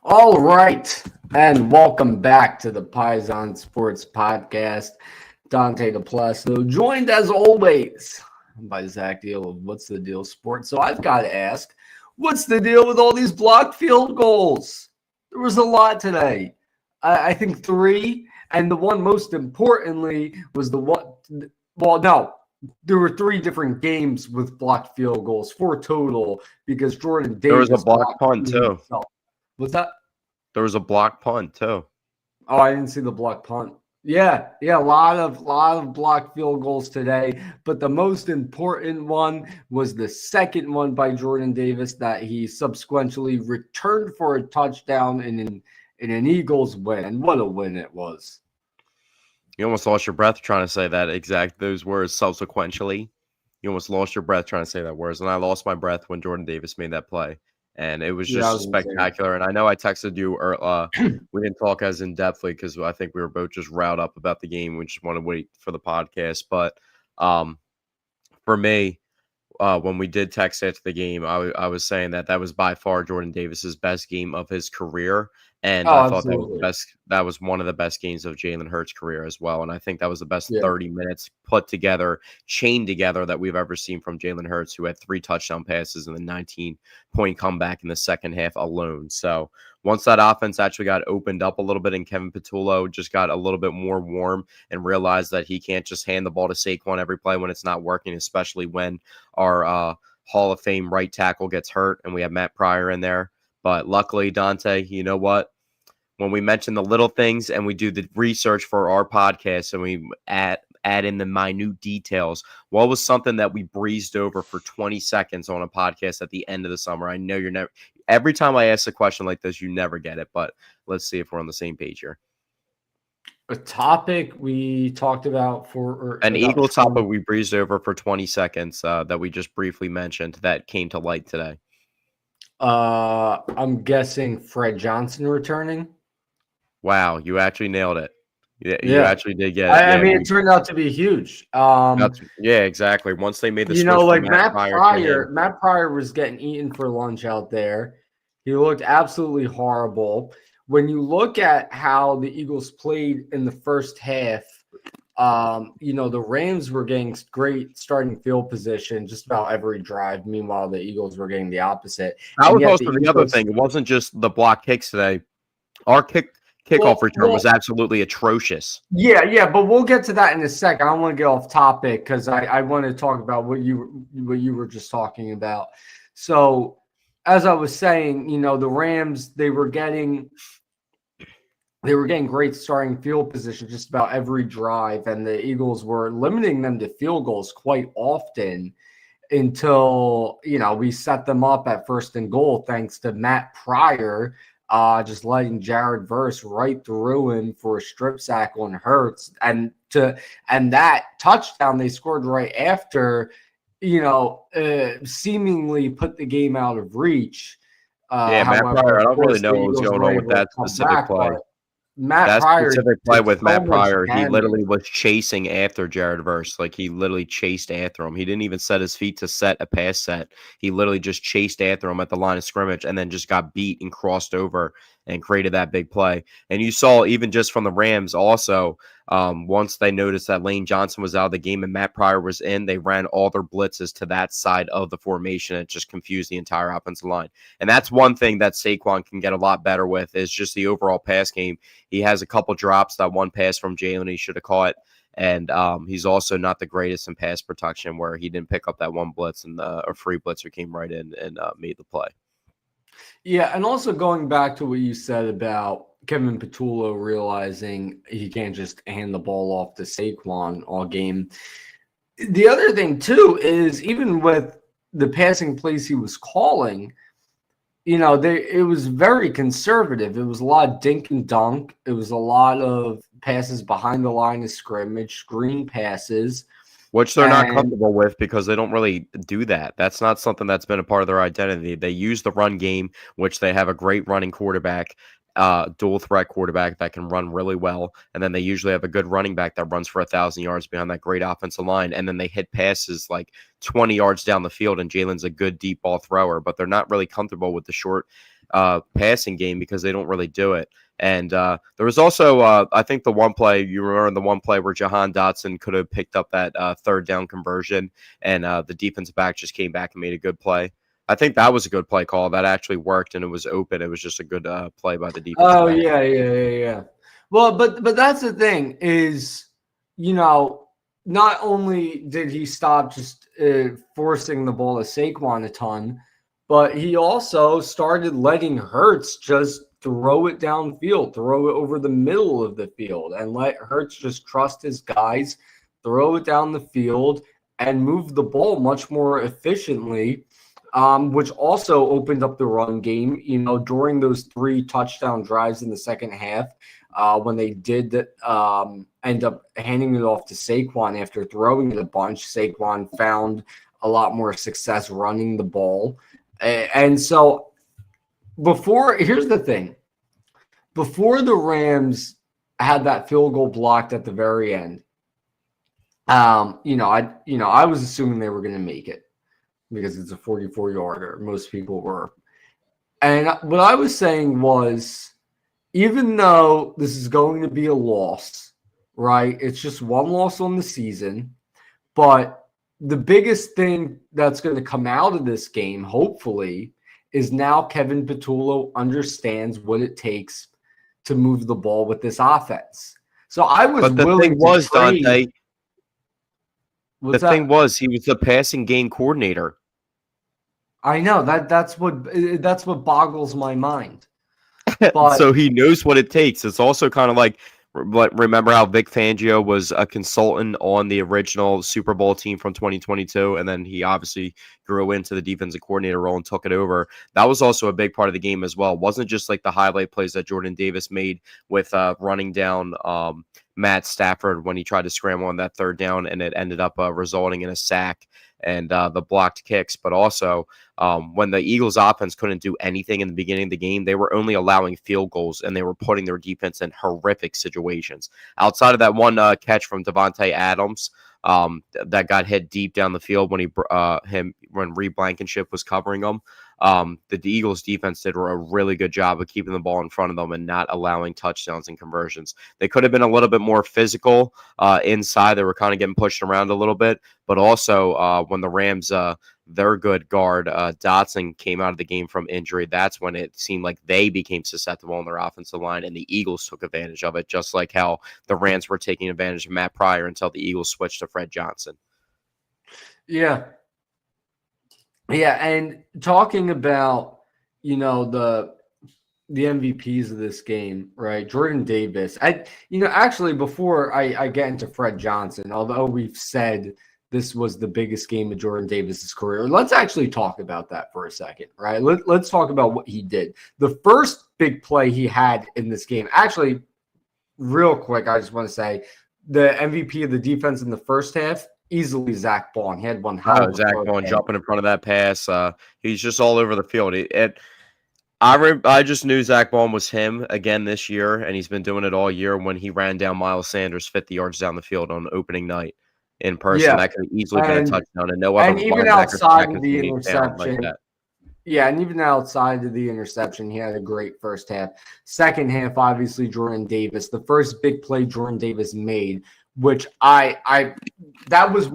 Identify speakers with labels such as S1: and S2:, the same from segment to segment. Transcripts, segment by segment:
S1: All right, and welcome back to the Paisan Sports Podcast. Dante DePlacido, joined as always by Zach Deal of What's the Deal Sports. So I've got to ask, what's the deal with all these blocked field goals? There was a lot today. I think three, and the one most importantly was the one. Well, no, there were three different games with blocked field goals, four total, because Jordan
S2: There was a
S1: Davis
S2: blocked
S1: blocked
S2: punt
S1: two
S2: too.
S1: himself. Was that?
S2: There was a blocked punt too.
S1: Oh, I didn't see the block punt. Yeah, a lot of blocked field goals today, but the most important one was the second one by Jordan Davis that he subsequently returned for a touchdown in an Eagles win. And what a win it was.
S2: You almost lost your breath trying to say those words subsequently. You almost lost your breath trying to say that words, and I lost my breath when Jordan Davis made that play. And it was
S1: Yeah,
S2: just
S1: I was
S2: spectacular. And I know I texted you, we didn't talk as in depthly because I think we were both just riled up about the game. We just want to wait for the podcast. But for me, when we did text after the game, I was saying that was by far Jordan Davis's best game of his career. And I thought that was the best. That was one of the best games of Jalen Hurts' career as well. And I think that was the best 30 minutes put together, chained together that we've ever seen from Jalen Hurts, who had 3 touchdown passes and a 19-point comeback in the second half alone. So once that offense actually got opened up a little bit and Kevin Patullo just got a little bit more warm and realized that he can't just hand the ball to Saquon every play when it's not working, especially when our Hall of Fame right tackle gets hurt and we have Matt Pryor in there. But luckily, Dante, you know what? When we mention the little things and we do the research for our podcast and we add in the minute details, what was something that we breezed over for 20 seconds on a podcast at the end of the summer? I know you're never – every time I ask a question like this, you never get it. But let's see if we're on the same page here.
S1: A topic we talked about
S2: an Eagles topic we breezed over for 20 seconds that we just briefly mentioned that came to light today.
S1: I'm guessing Fred Johnson returning.
S2: Wow, you actually nailed it. You actually did get it.
S1: I mean, it turned out to be huge.
S2: Exactly. Once they made the switch,
S1: like Matt Pryor was getting eaten for lunch out there. He looked absolutely horrible. When you look at how the Eagles played in the first half, the Rams were getting great starting field position just about every drive. Meanwhile, the Eagles were getting the opposite.
S2: That was also the other thing. It wasn't just the block kicks today. Our kickoff return was absolutely atrocious.
S1: Yeah, but we'll get to that in a second. I don't want to get off topic because I want to talk about what you were just talking about. So, as I was saying, the Rams, they were getting great starting field position just about every drive, and the Eagles were limiting them to field goals quite often until, we set them up at 1st and goal thanks to Matt Pryor just letting Jared Verse right through him for a strip sack on Hurts. And that touchdown they scored right after, seemingly put the game out of reach.
S2: Matt Pryor, I don't really know what was going on with that specific play. Matt Pryor with Matt Pryor, he literally was chasing after Jared Verse. Like, he literally chased after him. He didn't even set his feet to set a pass set. He literally just chased after him at the line of scrimmage and then just got beat and crossed over and created that big play. And you saw even just from the Rams also, once they noticed that Lane Johnson was out of the game and Matt Pryor was in, they ran all their blitzes to that side of the formation. It just confused the entire offensive line. And that's one thing that Saquon can get a lot better with is just the overall pass game. He has a couple drops. That one pass from Jalen he should have caught. And he's also not the greatest in pass protection where he didn't pick up that one blitz and a free blitzer came right in and made the play.
S1: Yeah, and also going back to what you said about Kevin Patullo realizing he can't just hand the ball off to Saquon all game. The other thing, too, is even with the passing plays he was calling, it was very conservative. It was a lot of dink and dunk. It was a lot of passes behind the line of scrimmage, screen passes.
S2: Which they're not comfortable with because they don't really do that. That's not something that's been a part of their identity. They use the run game, which they have a great running quarterback, dual threat quarterback that can run really well. And then they usually have a good running back that runs for 1,000 yards behind that great offensive line. And then they hit passes like 20 yards down the field, and Jalen's a good deep ball thrower, but they're not really comfortable with the short passing game because they don't really do it. And there was also, I think, the one play, you remember the one play where Jahan Dotson could have picked up that third down conversion, and the defensive back just came back and made a good play. I think that was a good play call. That actually worked, and it was open. It was just a good play by the defensive
S1: Oh,
S2: back.
S1: yeah. Well, but that's the thing is, not only did he stop just forcing the ball to Saquon a ton, but he also started letting Hurts just throw it downfield, throw it over the middle of the field, and let Hurts just trust his guys, throw it down the field, and move the ball much more efficiently, which also opened up the run game, during those 3 touchdown drives in the second half. When they did end up handing it off to Saquon after throwing it a bunch, Saquon found a lot more success running the ball. And so here's the thing. Before the Rams had that field goal blocked at the very end, I was assuming they were going to make it because it's a 44-yarder. Most people were. And what I was saying was, even though this is going to be a loss, right? It's just one loss on the season. But the biggest thing that's going to come out of this game, hopefully, is now Kevin Patullo understands what it takes to move the ball with this offense. So I was
S2: But the
S1: willing
S2: thing was,
S1: to trade.
S2: Dante,
S1: What's
S2: the thing was, he was the passing game coordinator.
S1: I know that's what boggles my mind. But
S2: So he knows what it takes. It's also kind of like, remember how Vic Fangio was a consultant on the original Super Bowl team from 2022, and then he obviously grew into the defensive coordinator role and took it over. That was also a big part of the game as well. It wasn't just like the highlight plays that Jordan Davis made with running down Matt Stafford when he tried to scramble on that third down, and it ended up resulting in a sack and the blocked kicks. But also, when the Eagles offense couldn't do anything in the beginning of the game, they were only allowing field goals, and they were putting their defense in horrific situations. Outside of that one catch from Devontae Adams that got hit deep down the field when when Reed Blankenship was covering him, the Eagles defense did a really good job of keeping the ball in front of them and not allowing touchdowns and conversions. They could have been a little bit more physical inside. They were kind of getting pushed around a little bit, but also when the Rams, their good guard, Dotson, came out of the game from injury, that's when it seemed like they became susceptible on their offensive line, and the Eagles took advantage of it, just like how the Rams were taking advantage of Matt Pryor until the Eagles switched to Fred Johnson.
S1: Yeah, and talking about, the MVPs of this game, right? Jordan Davis. Actually, before I get into Fred Johnson, although we've said this was the biggest game of Jordan Davis's career, let's actually talk about that for a second, right? Let's talk about what he did. The first big play he had in this game, actually, real quick, I just want to say the MVP of the defense in the first half, easily Zach Bond. He had one hell of a
S2: Zach Bond jumping in front of that pass. He's just all over the field. I just knew Zach Bond was him again this year, and he's been doing it all year when he ran down Miles Sanders 50 yards down the field on opening night in person. That could have easily been a touchdown, and no other
S1: and even
S2: linebacker
S1: outside of the
S2: interception
S1: interception. And even outside of the interception, he had a great first half. Second half, obviously, Jordan Davis. The first big play Jordan Davis made, which I was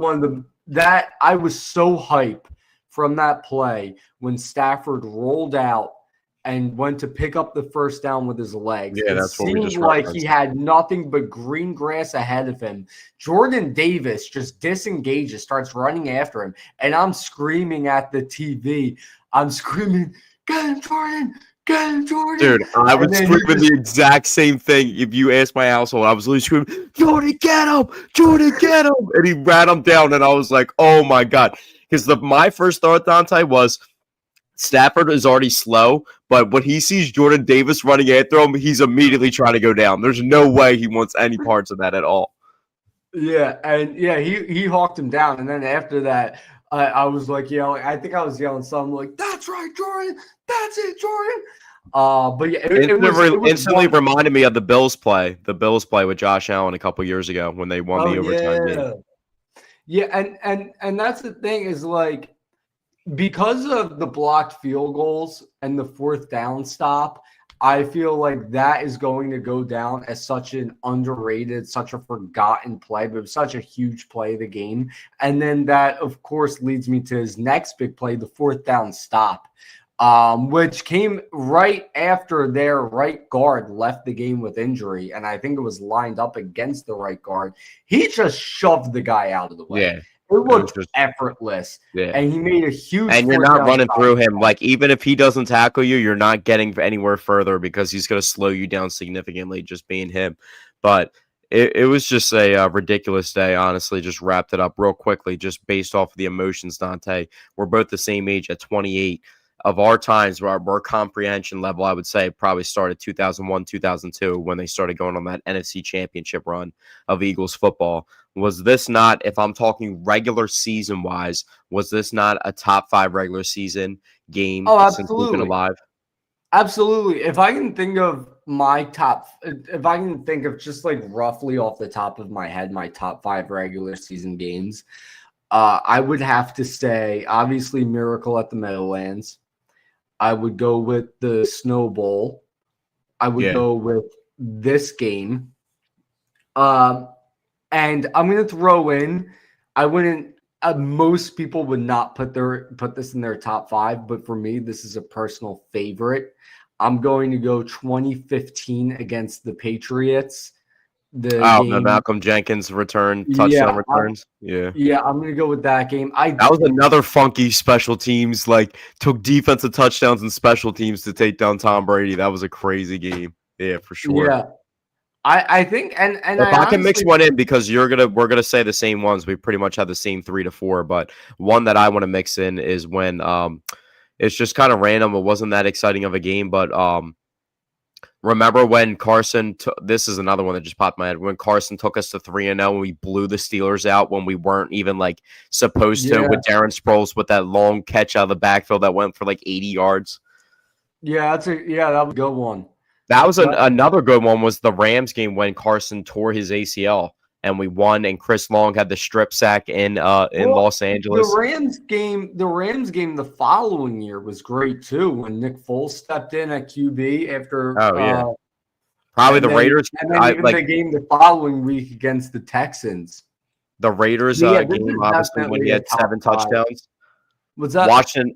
S1: so hype from that play when Stafford rolled out and went to pick up the first down with his legs.
S2: Yeah,
S1: that's what we just referenced. Like he had nothing but green grass ahead of him. Jordan Davis just disengages, starts running after him, and I'm screaming at the TV. I'm screaming, "Get him, Jordan! Get him, Jordan!"
S2: Dude, I was screaming the exact same thing. If you asked my household, I was literally screaming, "Jordan, get him! Jordan, get him!" And he ran him down, and I was like, "Oh my god!" Because my first thought, Dante, was Stafford is already slow, but when he sees Jordan Davis running after him, he's immediately trying to go down. There's no way he wants any parts of that at all.
S1: Yeah, and he hawked him down, and then after that, I was like yelling. I think I was yelling something like, "That's right, Jordan! That's it, Jordan!" But yeah, it
S2: instantly reminded me of the Bills play with Josh Allen a couple years ago when they won the overtime game.
S1: Yeah, and that's the thing is, like, because of the blocked field goals and the fourth down stop, I feel like that is going to go down as such an underrated, such a forgotten play, but it was such a huge play of the game. And then that, of course, leads me to his next big play, the fourth down stop, which came right after their right guard left the game with injury. And I think it was lined up against the right guard. He just shoved the guy out of the way.
S2: Yeah.
S1: It looked effortless.
S2: Yeah.
S1: And he made a huge.
S2: And you're not running through him. Like, even if he doesn't tackle you, you're not getting anywhere further because he's going to slow you down significantly just being him. But it was just a ridiculous day, honestly. Just wrapped it up real quickly, just based off of the emotions, Dante. We're both the same age at 28. Of our times, where our comprehension level, I would say, probably started 2001, 2002, when they started going on that NFC Championship run of Eagles football. Was this not, if I'm talking regular season wise, was this not a top 5 regular season game since we've been alive?
S1: Absolutely. If I can think of if I can think of just like roughly off the top of my head, my top 5 regular season games, I would have to say, obviously, Miracle at the Meadowlands. I would go with the Snow Bowl. I would go with this game. And I'm going to throw in, I wouldn't, most people would not put this in their top 5, but for me, this is a personal favorite. I'm going to go 2015 against the Patriots. The
S2: Malcolm Jenkins touchdown returns.
S1: I'm going to go with that game.
S2: That was another funky special teams, like took defensive touchdowns and special teams to take down Tom Brady. That was a crazy game. Yeah, for sure.
S1: Yeah. I think and
S2: if I can mix one in, because we're gonna say the same ones. We pretty much have the same 3 to 4, but one that I want to mix in is when it's just kind of random. It wasn't that exciting of a game, but remember when Carson? This is another one that just popped in my head. When Carson took us to 3-0 and we blew the Steelers out when we weren't even like supposed to, with Darren Sproles with that long catch out of the backfield that went for like 80 yards.
S1: Yeah, that was a good one.
S2: That was another good one. Was the Rams game when Carson tore his ACL and we won, and Chris Long had the strip sack in Los Angeles.
S1: The Rams game the following year was great too, when Nick Foles stepped in at QB after.
S2: Probably the Raiders.
S1: And then the game the following week against the Texans.
S2: The Raiders game, obviously, when he had 7 touchdowns.
S1: Was that
S2: watching?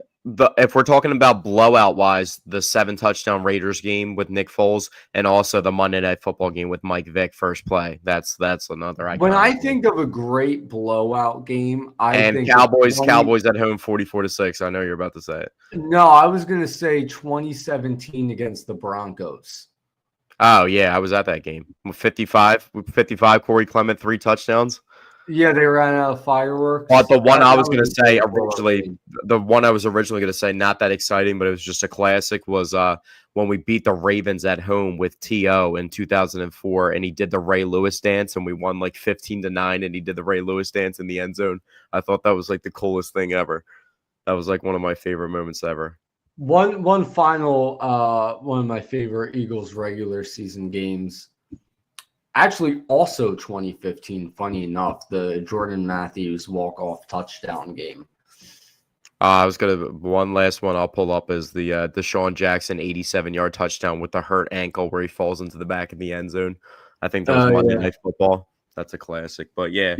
S2: If we're talking about blowout wise, the 7 touchdown Raiders game with Nick Foles, and also the Monday Night Football game with Mike Vick first play. That's another.
S1: When I think of a great blowout game, I think
S2: Cowboys at home 44-6. I know you're about to say it.
S1: No, I was going to say 2017 against the Broncos.
S2: Oh yeah, I was at that game. 55. Corey Clement 3 touchdowns.
S1: Yeah, they ran out of fireworks.
S2: But the one I was going to say originally, not that exciting, but it was just a classic, was when we beat the Ravens at home with T.O. in 2004, and he did the Ray Lewis dance, and we won like 15-9, and he did the Ray Lewis dance in the end zone. I thought that was like the coolest thing ever. That was like one of my favorite moments ever.
S1: One final one of my favorite Eagles regular season games. Actually, also 2015, funny enough, the Jordan Matthews walk-off touchdown game.
S2: One last one I'll pull up is the Deshaun Jackson 87-yard touchdown with the hurt ankle where he falls into the back of the end zone. I think that was Monday Night Football. That's a classic. But yeah,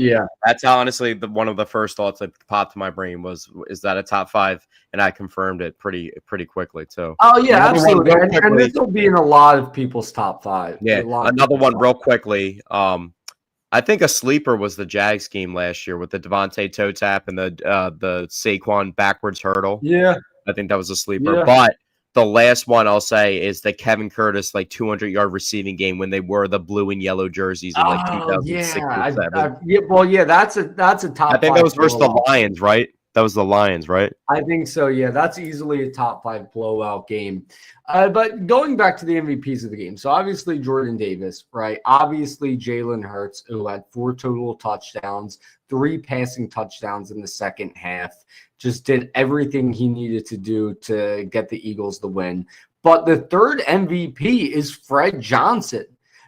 S2: that's how, honestly, one of the first thoughts that popped to my brain was, is that a top 5? And I confirmed it pretty quickly too.
S1: Oh yeah, absolutely. And this will be in a lot of people's top 5.
S2: Yeah, another one real quickly. I think a sleeper was the Jags game last year with the Devontae toe tap and the Saquon backwards hurdle.
S1: Yeah,
S2: I think that was a sleeper. Yeah. But the last one I'll say is the Kevin Curtis 200-yard receiving game when they wore the blue and yellow jerseys in 2006 or 2007.
S1: That's a top 5.
S2: I think that was versus the Lions, right? That was the Lions, right?
S1: I think so, yeah. That's easily a top 5 blowout game. But going back to the MVPs of the game, so obviously Jordan Davis, right? Obviously Jalen Hurts, who had 4 total touchdowns, 3 passing touchdowns in the second half, just did everything he needed to do to get the Eagles the win. But the third MVP is Fred Johnson,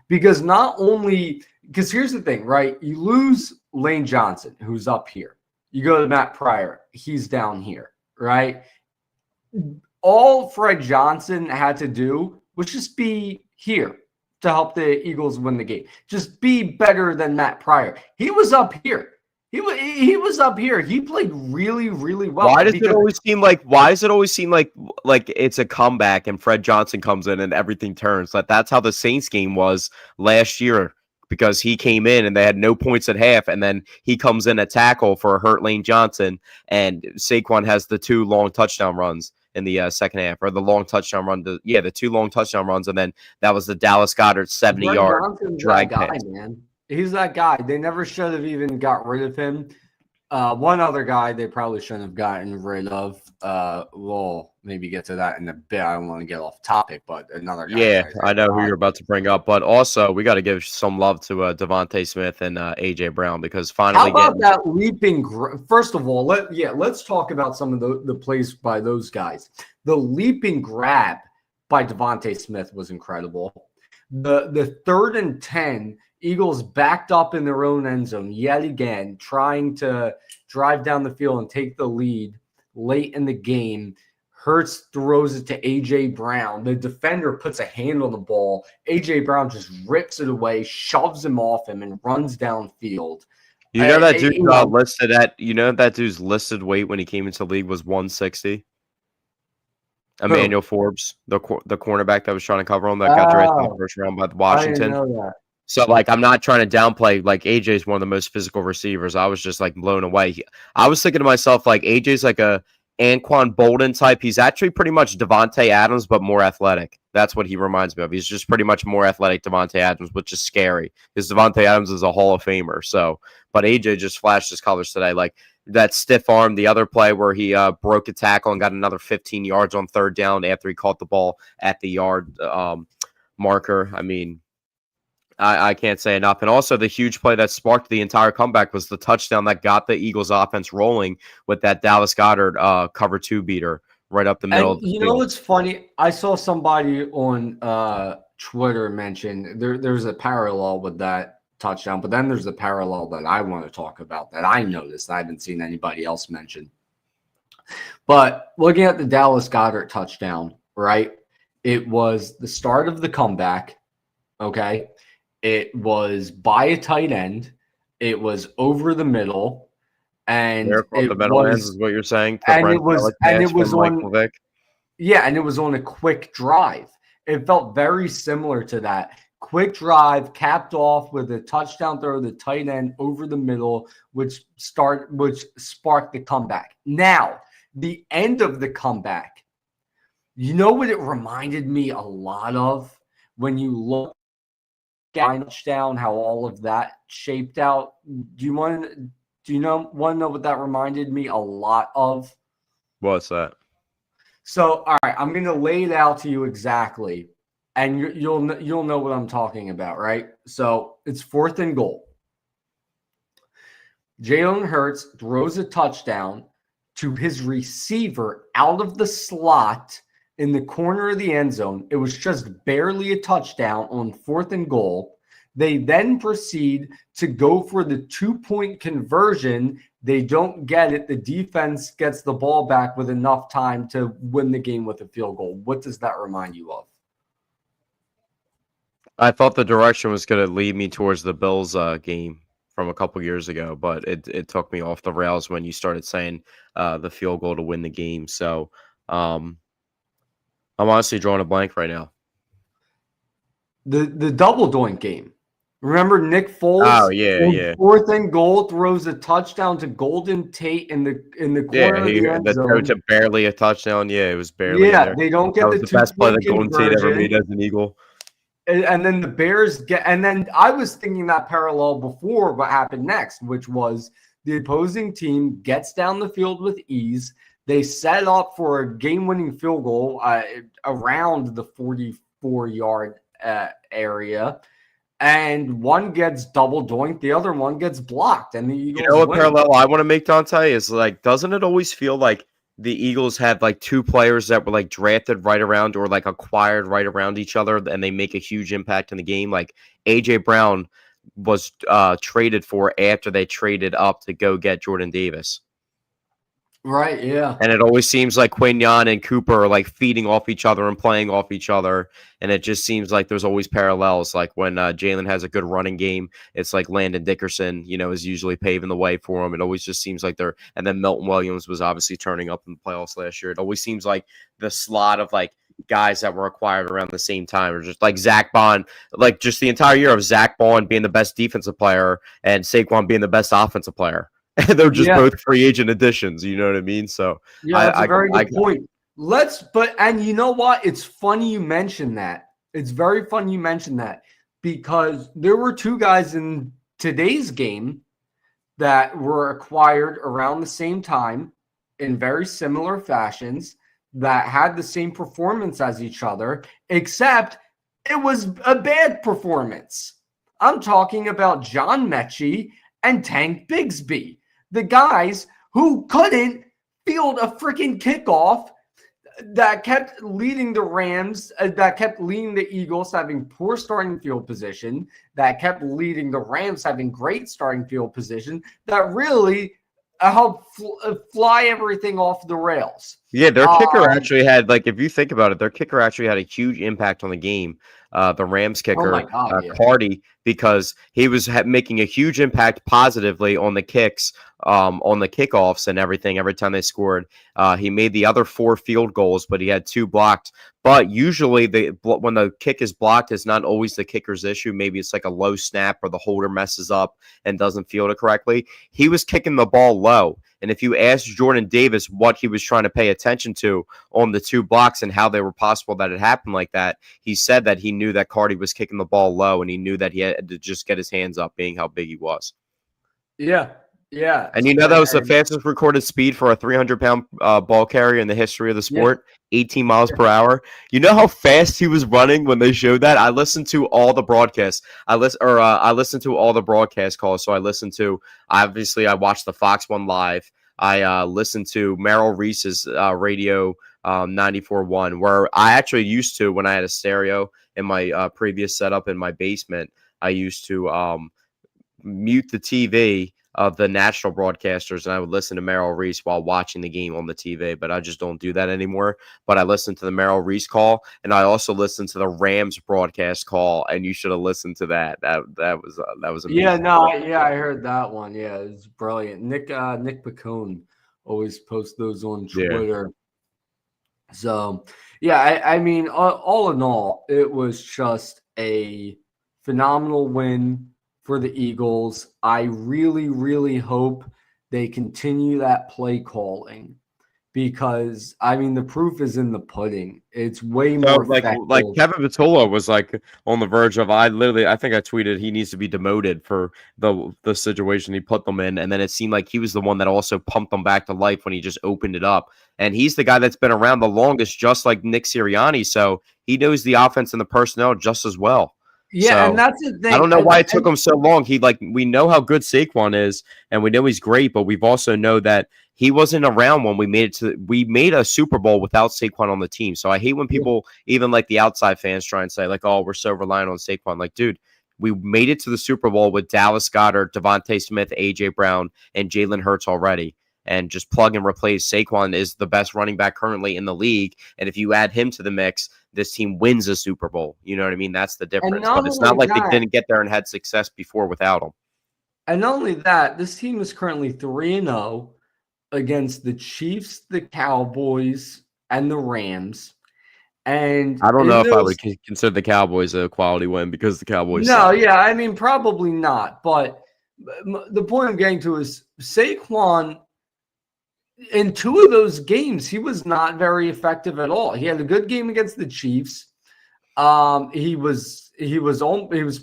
S1: because here's the thing, right? You lose Lane Johnson, who's up here. You go to Matt Pryor, he's down here, right? All Fred Johnson had to do was just be here to help the Eagles win the game. Just be better than Matt Pryor. He was up here. He was up here. He played really, really well.
S2: Why does it always seem like? Why does it always seem like it's a comeback and Fred Johnson comes in and everything turns? Like that's how the Saints game was last year because he came in and they had no points at half, and then he comes in at tackle for a hurt Lane Johnson, and Saquon has the 2 long touchdown runs in the second half, or the long touchdown run. The 2 long touchdown runs, and then that was the Dallas Goedert 70-yard drag pass.
S1: Man. He's that guy. They never should have even got rid of him. One other guy they probably shouldn't have gotten rid of. We'll maybe get to that in a bit. I don't want to get off topic, but another guy.
S2: Yeah, I know who you're about to bring up. But also, we got to give some love to Devontae Smith and A.J. Brown because finally.
S1: How about that leaping? First of all, let's talk about some of the plays by those guys. The leaping grab by Devontae Smith was incredible. The 3rd and 10. Eagles backed up in their own end zone yet again, trying to drive down the field and take the lead late in the game. Hurts throws it to A.J. Brown. The defender puts a hand on the ball. A.J. Brown just rips it away, shoves him off him, and runs downfield.
S2: You know that dude listed at. You know that dude's listed weight when he came into the league was 160. Emmanuel Forbes, the cornerback that was trying to cover him that got drafted in the first round by Washington.
S1: I didn't know that.
S2: So, like, I'm not trying to downplay, like, AJ's one of the most physical receivers. I was just, like, blown away. I was thinking to myself, like, AJ's like a Anquan Bolden type. He's actually pretty much Devontae Adams, but more athletic. That's what he reminds me of. He's just pretty much more athletic Devontae Adams, which is scary because Devontae Adams is a Hall of Famer. So, but AJ just flashed his colors today. Like, that stiff arm, the other play where he broke a tackle and got another 15 yards on 3rd down after he caught the ball at the yard marker. I mean, I can't say enough. And also the huge play that sparked the entire comeback was the touchdown that got the Eagles offense rolling with that Dallas Goedert cover 2 beater right up the middle of the field.
S1: You know what's funny? I saw somebody on Twitter mention there's a parallel with that touchdown, but then there's a parallel that I want to talk about that I noticed. I haven't seen anybody else mention. But looking at the Dallas Goedert touchdown, right? It was the start of the comeback, okay? It was by a tight end. It was over the middle, and
S2: the middle ends is what you're saying.
S1: And it was on. Yeah, and it was on a quick drive. It felt very similar to that quick drive, capped off with a touchdown throw, the tight end over the middle, which sparked the comeback. Now, the end of the comeback. You know what it reminded me a lot of when you look. Touchdown, how all of that shaped out. Do you want to know what that reminded me a lot of?
S2: What's that?
S1: So, all right, I'm going to lay it out to you exactly, and you'll know what I'm talking about, right? So it's 4th and goal. Jalen Hurts throws a touchdown to his receiver out of the slot in the corner of the end zone. It was just barely a touchdown on 4th and goal. They then proceed to go for the 2-point conversion. They don't get it. The defense gets the ball back with enough time to win the game with a field goal. What does that remind you of?
S2: I thought the direction was going to lead me towards the Bills game from a couple years ago, but it took me off the rails when you started saying the field goal to win the game. So, I'm honestly drawing a blank right now.
S1: The double doink game. Remember Nick Foles?
S2: Oh yeah.
S1: 4th and goal throws a touchdown to Golden Tate in the corner of the end zone.
S2: To barely a touchdown. Yeah, it was barely.
S1: Yeah, they don't get
S2: the best play that Golden Tate ever made as an Eagle.
S1: And then the Bears get. And then I was thinking that parallel before what happened next, which was the opposing team gets down the field with ease. They set up for a game-winning field goal around the 44-yard area, and one gets double doinked, the other one gets blocked, and the Eagles.
S2: You know what parallel I want to make, Dante, is like, doesn't it always feel like the Eagles have like 2 players that were like drafted right around or like acquired right around each other, and they make a huge impact in the game? Like A.J. Brown was traded for after they traded up to go get Jordan Davis.
S1: Right. Yeah.
S2: And it always seems like Quignon and Cooper are like feeding off each other and playing off each other. And it just seems like there's always parallels. Like when Jalen has a good running game, it's like Landon Dickerson, is usually paving the way for him. It always just seems like they're, and then Milton Williams was obviously turning up in the playoffs last year. It always seems like the slot of like guys that were acquired around the same time, or just like Zach Bond, like just the entire year of Zach Bond being the best defensive player and Saquon being the best offensive player. And they're just
S1: Yeah.
S2: both free agent additions. You know what I mean? So
S1: Yeah. That's a
S2: I,
S1: very
S2: I,
S1: good point. And you know what? It's funny you mentioned that. It's very funny you mentioned that because there were two guys in today's game that were acquired around the same time in very similar fashions that had the same performance as each other, except it was a bad performance. I'm talking about John Mechie and Tank Bigsby, the guys who couldn't field a freaking kickoff that kept leading the Rams, that kept leading the Eagles having poor starting field position, that kept leading the Rams having great starting field position, that really helped fly everything off the rails.
S2: Yeah, their kicker actually had, like, if you think about it, their kicker actually had a huge impact on the game. The Rams
S1: Oh my
S2: kicker,
S1: God, yeah.
S2: Cardi, because he was making a huge impact positively on the kicks, on the kickoffs and everything. Every time they scored, he made the other 4 field goals, but he had 2 blocked. But usually, when the kick is blocked, it's not always the kicker's issue. Maybe it's like a low snap or the holder messes up and doesn't field it correctly. He was kicking the ball low. And if you ask Jordan Davis what he was trying to pay attention to on the 2 blocks and how they were possible that it happened like that, he said that he knew that Cardi was kicking the ball low and he knew that he had to just get his hands up, being how big he was.
S1: Yeah. Yeah.
S2: And that was the fastest recorded speed for a 300-pound ball carrier in the history of the sport, 18 miles per hour. You know how fast he was running when they showed that? I listened to all the broadcasts. I listened to all the broadcast calls. So obviously I watched the Fox one live. I listened to Merrill Reese's radio 94.1, where I actually used to, when I had a stereo in my previous setup in my basement, I used to mute the TV of the national broadcasters, and I would listen to Merrill Reese while watching the game on the TV, but I just don't do that anymore. But I listened to the Merrill Reese call, and I also listened to the Rams broadcast call, and you should have listened to that. That was amazing.
S1: I heard that one. Yeah, it's brilliant. Nick Picone always posts those on Twitter. Yeah. So, yeah, I mean, all in all, it was just a phenomenal win for the Eagles. I really, really hope they continue that play calling because, I mean, the proof is in the pudding. It's way more effective.
S2: Like Kevin Patullo was like on the verge of, I think I tweeted he needs to be demoted for the situation he put them in, and then it seemed like he was the one that also pumped them back to life when he just opened it up. And he's the guy that's been around the longest, just like Nick Sirianni, so he knows the offense and the personnel just as well.
S1: Yeah, so, and that's the thing.
S2: I don't know why it took him so long. We know how good Saquon is, and we know he's great, but we've also know that he wasn't around when we made a Super Bowl without Saquon on the team. So I hate when people, even like the outside fans, try and say like, "Oh, we're so reliant on Saquon." Like, dude, we made it to the Super Bowl with Dallas Goedert, Devontae Smith, AJ Brown, and Jalen Hurts already. And just plug and replace. Saquon is the best running back currently in the league. And if you add him to the mix, this team wins a Super Bowl. You know what I mean? That's the difference. But it's not like they didn't get there and had success before without him.
S1: And not only that, this team is currently 3-0 against the Chiefs, the Cowboys, and the Rams. And
S2: I don't know if I would consider the Cowboys a quality win because the Cowboys.
S1: No, yeah, I mean, probably not. But the point I'm getting to is Saquon, in 2 of those games, he was not very effective at all. He had a good game against the Chiefs. He was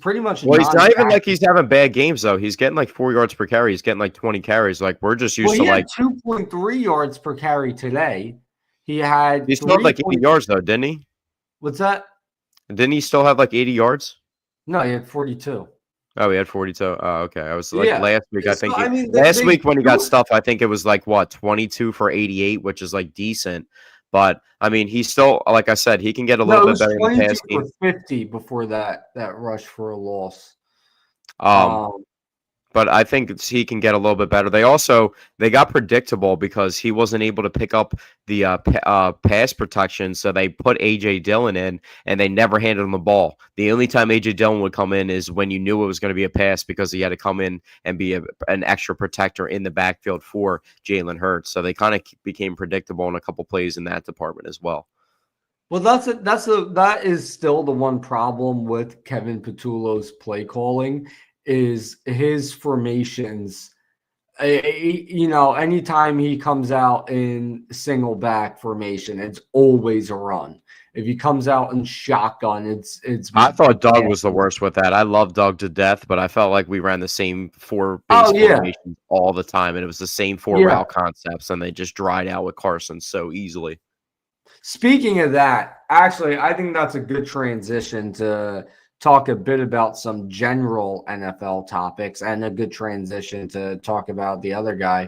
S1: pretty much.
S2: Well, he's not even like he's having bad games though. He's getting like 4 yards per carry. He's getting like 20 carries. Like we're just used to like
S1: 2.3 yards per carry today. He still
S2: had like 80 yards though, didn't he?
S1: What's that?
S2: Didn't he still have like 80 yards?
S1: No, he had 42.
S2: Oh, he had 42. Oh, okay. I was like last week. I think
S1: last
S2: week when he got stuff, I think it was like 22 for 88, which is like decent. But I mean, he's still, like I said, he can get a little bit better in the past game.
S1: 50 before that rush for a loss.
S2: But but I think he can get a little bit better. They got predictable because he wasn't able to pick up the pass protection, so they put AJ Dillon in, and they never handed him the ball. The only time AJ Dillon would come in is when you knew it was going to be a pass because he had to come in and be an extra protector in the backfield for Jalen Hurts. So they kind of became predictable in a couple plays in that department as well.
S1: Well, that is still the one problem with Kevin Patullo's play calling is his formations. Anytime he comes out in single back formation, it's always a run. If he comes out in shotgun, it's.
S2: I thought Doug was the worst with that. I love Doug to death, but I felt like we ran the same four base formations all the time, and it was the same four route concepts, and they just dried out with Carson so easily.
S1: Speaking of that, actually, I think that's a good transition to talk a bit about some general NFL topics and a good transition to talk about the other guy.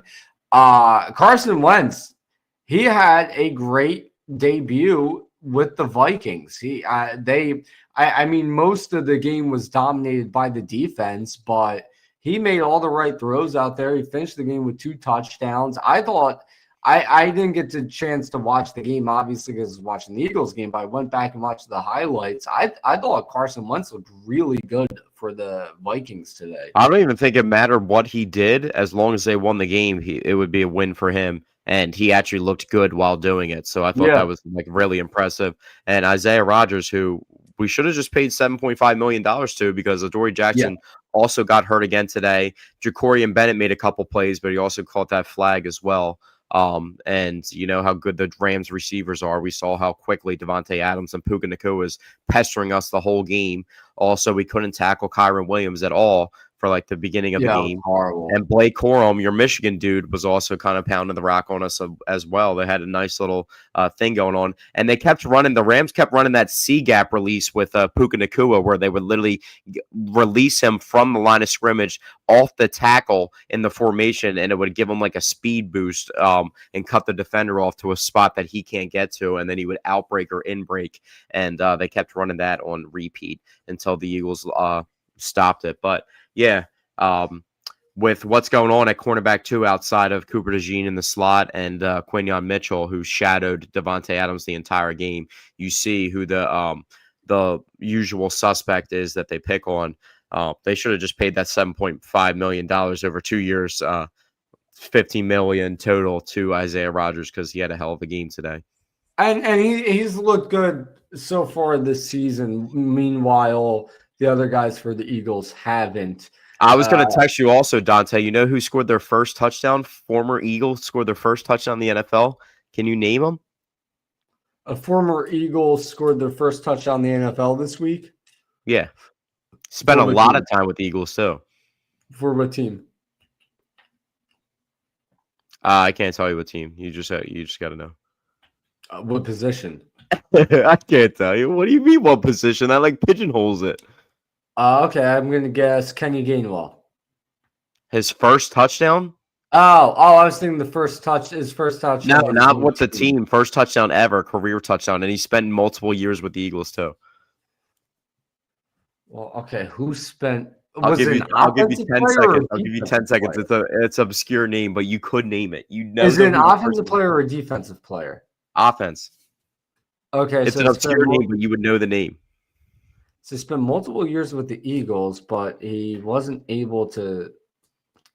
S1: Carson Wentz, he had a great debut with the Vikings. I mean, most of the game was dominated by the defense, but he made all the right throws out there. He finished the game with 2 touchdowns. I thought I didn't get the chance to watch the game, obviously, because I was watching the Eagles game, but I went back and watched the highlights. I thought Carson Wentz looked really good for the Vikings today.
S2: I don't even think it mattered what he did. As long as they won the game, it would be a win for him. And he actually looked good while doing it. So I thought that was really impressive. And Isaiah Rodgers, who we should have just paid $7.5 million to because Adoree Jackson also got hurt again today. Jacorian Bennett made a couple plays, but he also caught that flag as well. And you know how good the Rams receivers are. We saw how quickly Devontae Adams and Puka Nacua was pestering us the whole game. Also, we couldn't tackle Kyron Williams at all for like the beginning of the game.
S1: Horrible.
S2: And Blake Corum, your Michigan dude, was also kind of pounding the rock on us as well. They had a nice little thing going on. And they kept running, the Rams kept running that C-gap release with Puka Nacua where they would literally release him from the line of scrimmage off the tackle in the formation, and it would give him like a speed boost and cut the defender off to a spot that he can't get to, and then he would outbreak or in-break. And they kept running that on repeat until the Eagles stopped it. But yeah, with what's going on at cornerback 2 outside of Cooper DeJean in the slot and Quinyon Mitchell, who shadowed Devontae Adams the entire game, you see who the usual suspect is that they pick on. They should have just paid that $7.5 million over 2 years, $15 million total to Isaiah Rodgers because he had a hell of a game today.
S1: And he's looked good so far this season. Meanwhile, the other guys for the Eagles haven't.
S2: I was going to text you also, Dante. You know who scored their first touchdown? Former Eagle scored their first touchdown in the NFL. Can you name him?
S1: A former Eagle scored their first touchdown in the NFL this week?
S2: Yeah. Spent a lot of time with the Eagles, too.
S1: For what team?
S2: I can't tell you what team. You just got to know.
S1: What position?
S2: I can't tell you. What do you mean what position? I like pigeonholes it.
S1: Okay, I'm going to guess Kenny Gainwell.
S2: His first touchdown?
S1: Oh, I was thinking his first touchdown.
S2: No, not with the team. First touchdown ever, career touchdown. And he spent multiple years with the Eagles, too.
S1: Well, okay, who spent...
S2: I'll give you 10 seconds. I'll give you 10 seconds. It's an obscure name, but you could name it. You know.
S1: Is it an offensive player or a defensive player?
S2: Offense.
S1: Okay,
S2: it's an obscure name, but you would know the name.
S1: So he spent multiple years with the Eagles, but he wasn't able to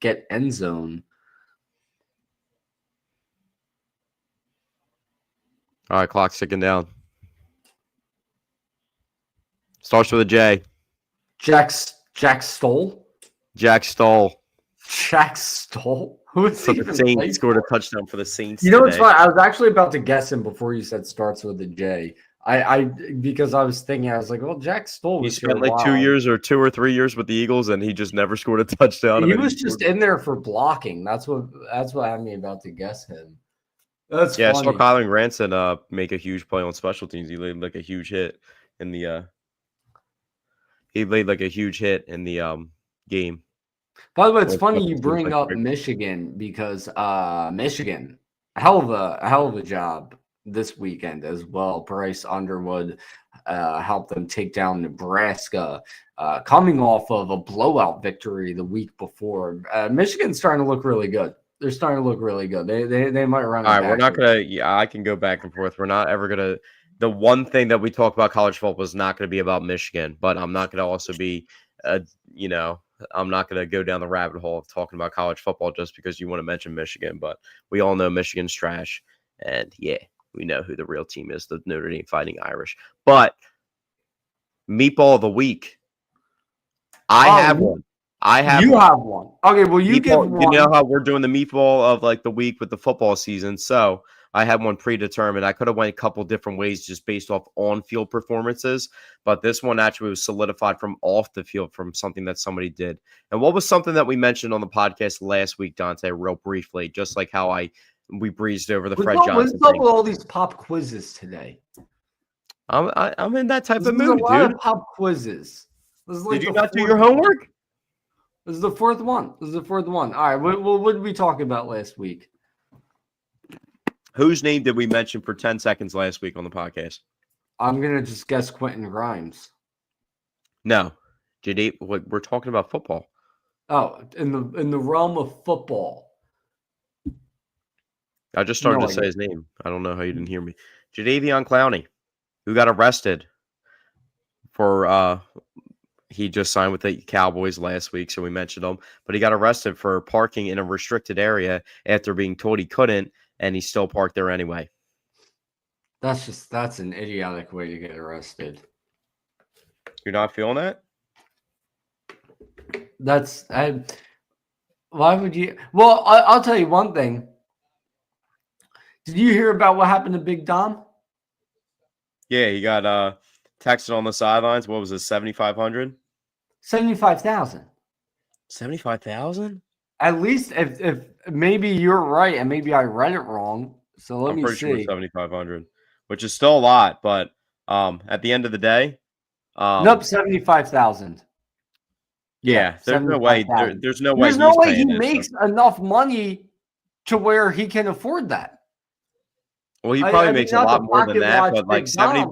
S1: get end zone.
S2: All right, clock's ticking down. Starts with a J.
S1: Jack Stoll?
S2: Jack Stoll.
S1: Jack Stoll? Who's
S2: for the Saints? Scored a touchdown for the Saints.
S1: You know what's funny? I was actually about to guess him before you said starts with a J. Because I was thinking, I was like, well, Jack Stoll.
S2: He spent like 2 years or 2 or 3 years with the Eagles, and he just never scored a touchdown.
S1: He was just in there for blocking. That's what had me about to guess him. That's funny.
S2: I saw Kyler Granson make a huge play on special teams. He laid like a huge hit in the. Game.
S1: By the way, it's funny you bring up Michigan because Michigan, a hell of a job this weekend as well. Bryce Underwood helped them take down Nebraska, coming off of a blowout victory the week before. Michigan's starting to look really good. They're starting to look really good. They might run.
S2: All right, we're not gonna. Yeah, I can go back and forth. We're not ever gonna. The one thing that we talk about college football is not going to be about Michigan, but I'm not going to also be, you know, I'm not going to go down the rabbit hole of talking about college football just because you want to mention Michigan. But we all know Michigan's trash, and yeah, we know who the real team is, the Notre Dame Fighting Irish. But meatball of the week, I have one. I have
S1: you
S2: one.
S1: have one. Okay, well you
S2: meatball,
S1: give one.
S2: You know how we're doing the meatball of like the week with the football season, so I had one predetermined. I could have went a couple different ways just based off on-field performances, but this one actually was solidified from off the field from something that somebody did. And what was something that we mentioned on the podcast last week, Dante, real briefly, just like how we breezed over the Fred Johnson
S1: What's up
S2: thing.
S1: with all these pop quizzes today?
S2: I'm in that type of mood,
S1: a lot
S2: dude.
S1: of pop quizzes.
S2: Did you not do your homework?
S1: This is the fourth one. All right. What did we talk about last week?
S2: Whose name did we mention for 10 seconds last week on the podcast?
S1: I'm gonna just guess Quentin Grimes.
S2: No, we're talking about football.
S1: Oh, in the realm of football.
S2: I just started to say his name. I don't know how you didn't hear me. Jadeveon Clowney, who got arrested for he just signed with the Cowboys last week, so we mentioned him. But he got arrested for parking in a restricted area after being told he couldn't, and he still parked there anyway.
S1: That's an idiotic way to get arrested.
S2: You're not feeling that?
S1: Why would you? Well, I'll tell you one thing. Did you hear about what happened to Big Dom?
S2: Yeah, he got texted on the sidelines. What was it, 7,500?
S1: 75,000.
S2: 75,000?
S1: At least if maybe you're right and maybe I read it wrong. So let me see. I'm pretty sure
S2: it's 7,500, which is still a lot, but at the end of the day,
S1: nope, 75,000.
S2: Yeah, there's no way. There's no way.
S1: There's no way he makes enough money to where he can afford that.
S2: Well, he probably makes a lot more than that, but like 70,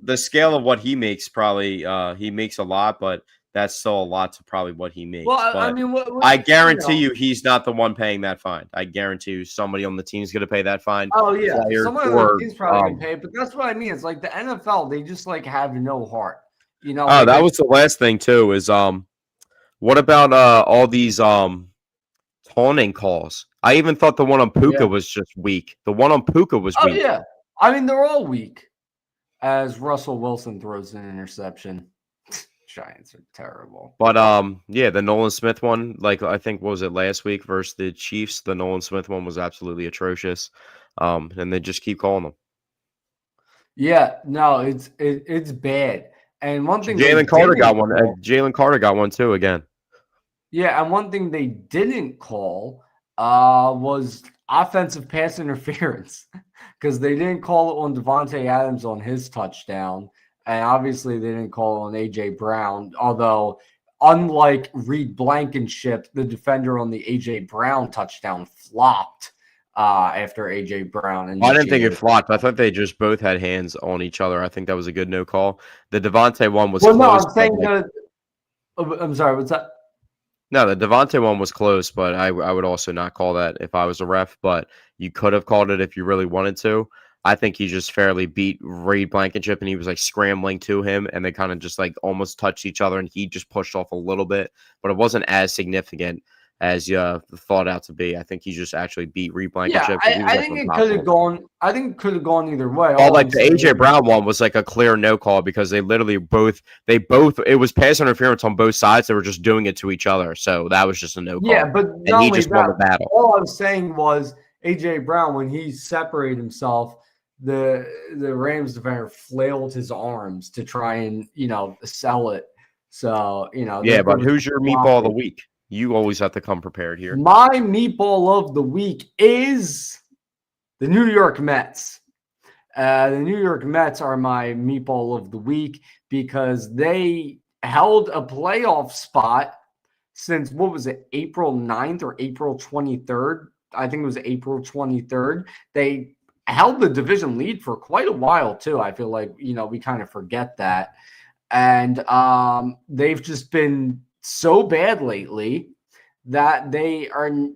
S2: the scale of what he makes probably he makes a lot, but that's still a lot to probably what he makes.
S1: Well,
S2: I mean, I guarantee you he's not the one paying that fine. I guarantee you somebody on the team's going to pay that fine.
S1: Oh yeah, somebody on the team's probably going to pay it, but that's what I mean. It's like the NFL, they just like have no heart. You know.
S2: Oh, that was the last thing too. Is what about all these taunting calls? I even thought the one on Puka was just weak. The one on Puka was weak.
S1: Oh, yeah. I mean, they're all weak. As Russell Wilson throws an interception. Giants are terrible.
S2: But, yeah, the Nolan Smith one, like I think, what was it, last week versus the Chiefs? The Nolan Smith one was absolutely atrocious. And they just keep calling them.
S1: Yeah, no, it's bad. And one thing
S2: Jalen Carter got one. Jalen Carter got one too again.
S1: Yeah, and one thing they didn't call was offensive pass interference because they didn't call it on Devontae Adams on his touchdown, and obviously they didn't call it on A.J. Brown, although unlike Reed Blankenship, the defender on the A.J. Brown touchdown flopped after A.J. Brown.
S2: I didn't think it flopped. I thought they just both had hands on each other. I think that was a good no call. The Devontae one was close.
S1: No, I'm saying I'm sorry, what's that?
S2: No, the Devontae one was close, but I would also not call that if I was a ref, but you could have called it if you really wanted to. I think he just fairly beat Reed Blankenship, and he was like scrambling to him, and they kind of just like almost touched each other, and he just pushed off a little bit, but it wasn't as significant as thought out to be. I think he just actually beat Reed Blankenship.
S1: Yeah, I think it could have gone. I think it could have gone either way.
S2: Oh, like the AJ Brown one was like a clear no call because they literally both. It was pass interference on both sides. They were just doing it to each other, so that was just a no call.
S1: Yeah, but
S2: and he just won the battle.
S1: All I was saying was AJ Brown, when he separated himself, the Rams defender flailed his arms to try and sell it. So
S2: yeah, but who's your meatball of the week? You always have to come prepared here.
S1: My meatball of the week is the New York Mets. The New York Mets are my meatball of the week because they held a playoff spot since, what was it, April 9th or April 23rd? I think it was April 23rd. They held the division lead for quite a while too. I feel like, we kind of forget that. And they've just been so bad lately that they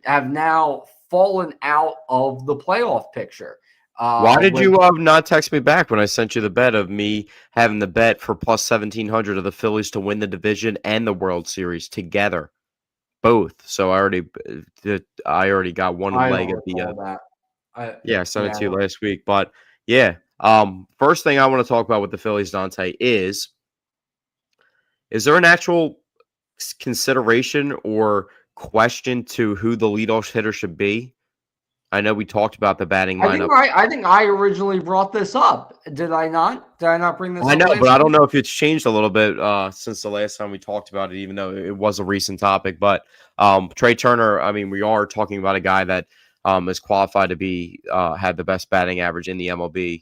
S1: have now fallen out of the playoff picture.
S2: Why did
S1: With
S2: you not text me back when I sent you the bet of me having the bet for plus 1,700 of the Phillies to win the division and the World Series together, both? So I already got one
S1: I
S2: leg
S1: don't
S2: of the
S1: recall that.
S2: I sent it to you last week. But yeah, first thing I want to talk about with the Phillies, Dante, is there an actual consideration or question to who the leadoff hitter should be? I know we talked about the batting lineup.
S1: I think I originally brought this up. Did I not? Did I not bring this up?
S2: I know,
S1: last
S2: but I don't
S1: week?
S2: know if it's changed a little bit since the last time we talked about it, even though it was a recent topic. But Trey Turner, I mean, we are talking about a guy that is qualified to be had the best batting average in the MLB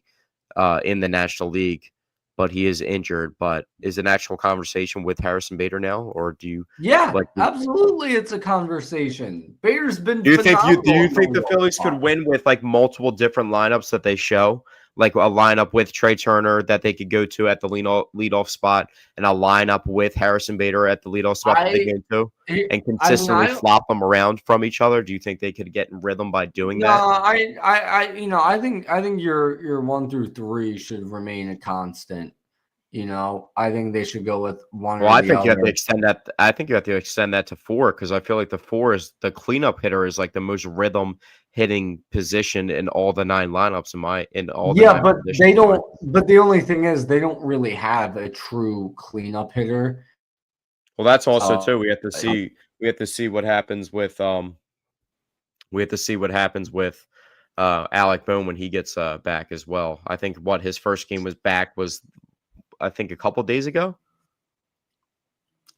S2: in the National League, but he is injured. But is an actual conversation with Harrison Bader now, or do you?
S1: Yeah,
S2: Like,
S1: absolutely. It's a conversation. Bader's been
S2: do you think
S1: phenomenal in
S2: the Phillies could win with like multiple different lineups that they show? Like a lineup with Trey Turner that they could go to at the leadoff spot, and a lineup with Harrison Bader at the leadoff spot that they go to, and consistently flop them around from each other. Do you think they could get in rhythm by doing that?
S1: I think your 1 through 3 should remain a constant. I think they should go with one
S2: Well,
S1: or
S2: I
S1: the
S2: think you have
S1: other.
S2: to extend that. I think you have to extend that to 4 because I feel like the 4 is the cleanup hitter is like the most rhythm hitting position in all the 9 lineups in all the 9
S1: But
S2: positions.
S1: they don't. But the only thing is, they don't really have a true cleanup hitter.
S2: Well, that's also too. We have to see. We have to see what happens with. We have to see what happens with Alec Bohm when he gets back as well. I think what his first game was back was, I think, a couple days ago.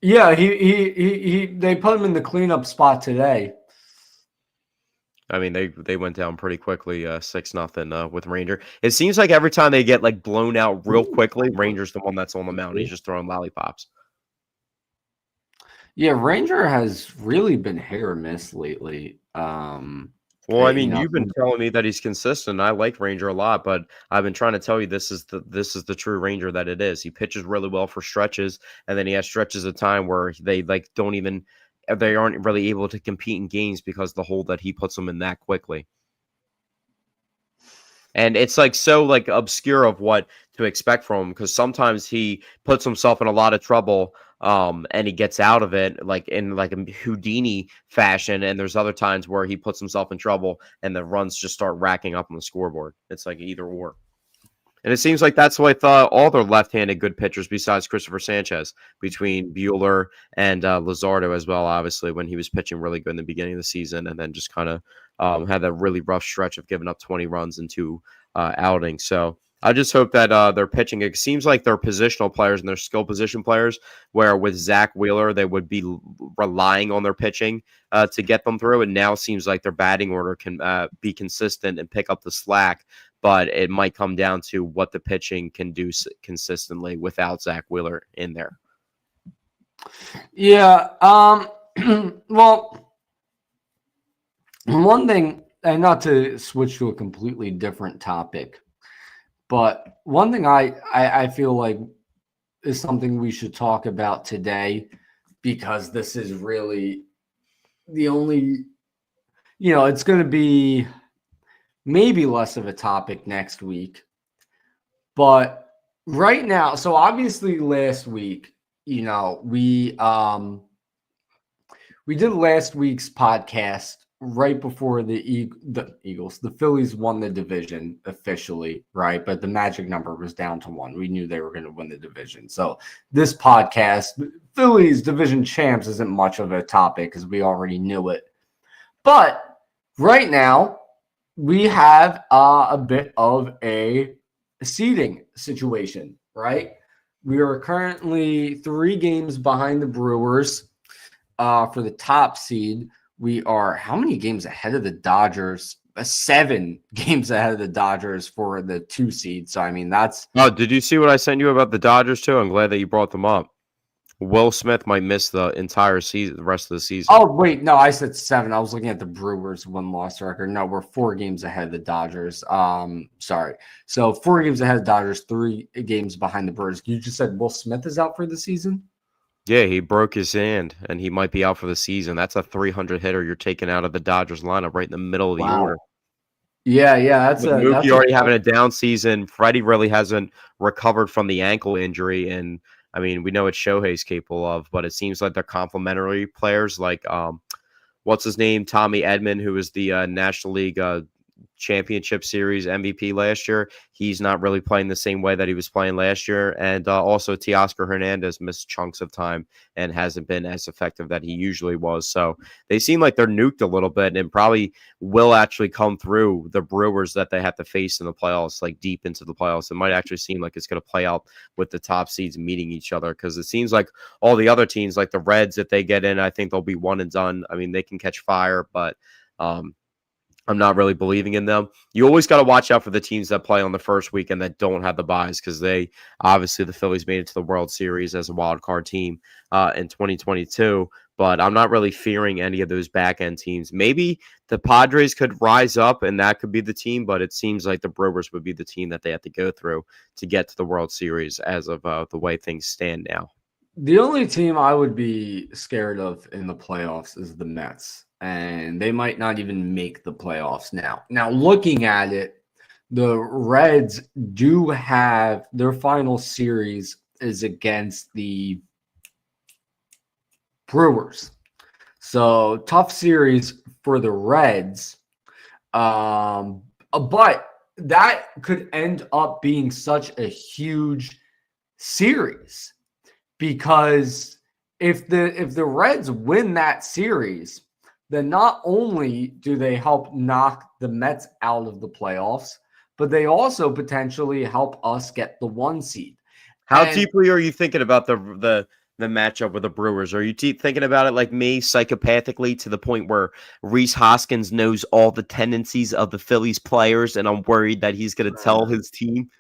S1: Yeah, they put him in the cleanup spot today.
S2: I mean, they went down pretty quickly, 6-0 with Ranger. It seems like every time they get like blown out real quickly, Ranger's the one that's on the mound. He's just throwing lollipops.
S1: Yeah, Ranger has really been hit or miss lately.
S2: Well, I mean, you've been telling me that he's consistent. I like Ranger a lot, but I've been trying to tell you this is the true Ranger that it is. He pitches really well for stretches, and then he has stretches of time where they they aren't really able to compete in games because the hole that he puts them in that quickly. And it's like so like obscure of what to expect from him because sometimes he puts himself in a lot of trouble and he gets out of it like in like a Houdini fashion. And there's other times where he puts himself in trouble and the runs just start racking up on the scoreboard. It's like either or. And it seems like that's what all their left-handed good pitchers besides Christopher Sanchez, between Buehler and Luzardo as well, obviously, when he was pitching really good in the beginning of the season and then just kind of had that really rough stretch of giving up 20 runs in 2 outings. So I just hope that their pitching, it seems like they're positional players and they're skill position players, where with Zach Wheeler, they would be relying on their pitching to get them through. And now seems like their batting order can be consistent and pick up the slack. But it might come down to what the pitching can do consistently without Zach Wheeler in there.
S1: Yeah. Well, one thing, and not to switch to a completely different topic, but one thing I feel like is something we should talk about today, because this is really the only, it's going to be maybe less of a topic next week. But right now, so obviously last week, we did last week's podcast right before the Eagles, the Phillies won the division officially, right? But the magic number was down to 1. We knew they were going to win the division. So this podcast, Phillies division champs, isn't much of a topic because we already knew it. But right now, we have a bit of a seeding situation, right? We are currently 3 games behind the Brewers for the top seed. We are how many games ahead of the Dodgers? 7 games ahead of the Dodgers for the 2 seed. So, I mean, that's...
S2: Oh, did you see what I sent you about the Dodgers, too? I'm glad that you brought them up. Will Smith might miss the entire season, the rest of the season.
S1: Oh, wait. No, I said 7. I was looking at the Brewers' win-loss record. No, we're 4 games ahead of the Dodgers. Sorry. So 4 games ahead of the Dodgers, 3 games behind the Brewers. You just said Will Smith is out for the season?
S2: Yeah, he broke his hand, and he might be out for the season. That's a 300 hitter you're taking out of the Dodgers lineup right in the middle of the order.
S1: Yeah,
S2: With Mookie already having a down season, Freddie really hasn't recovered from the ankle injury, and I mean, we know what Shohei's capable of, but it seems like they're complementary players. Like, what's his name, Tommy Edman, who was the National League Championship Series MVP last year. He's not really playing the same way that he was playing last year, and also Teoscar Hernandez missed chunks of time and hasn't been as effective that he usually was. So they seem like they're nuked a little bit, and probably will actually come through the Brewers that they have to face in the playoffs, like deep into the playoffs. It might actually seem like it's going to play out with the top seeds meeting each other, because it seems like all the other teams, like the Reds, if they get in, I think they'll be one and done. I mean, they can catch fire, but I'm not really believing in them. You always got to watch out for the teams that play on the first weekend that don't have the buys, because they obviously, the Phillies made it to the World Series as a wild card team in 2022. But I'm not really fearing any of those back end teams. Maybe the Padres could rise up and that could be the team, but it seems like the Brewers would be the team that they have to go through to get to the World Series as of the way things stand now.
S1: The only team I would be scared of in the playoffs is the Mets, and they might not even make the playoffs now. Now, looking at it, the Reds do have their final series is against the Brewers. So, tough series for the Reds. But that could end up being such a huge series, because if the Reds win that series, then not only do they help knock the Mets out of the playoffs, but they also potentially help us get the 1 seed.
S2: How
S1: And
S2: deeply are you thinking about the matchup with the Brewers? Are you thinking about it like me, psychopathically, to the point where Reese Hoskins knows all the tendencies of the Phillies players, and I'm worried that he's going to tell his team?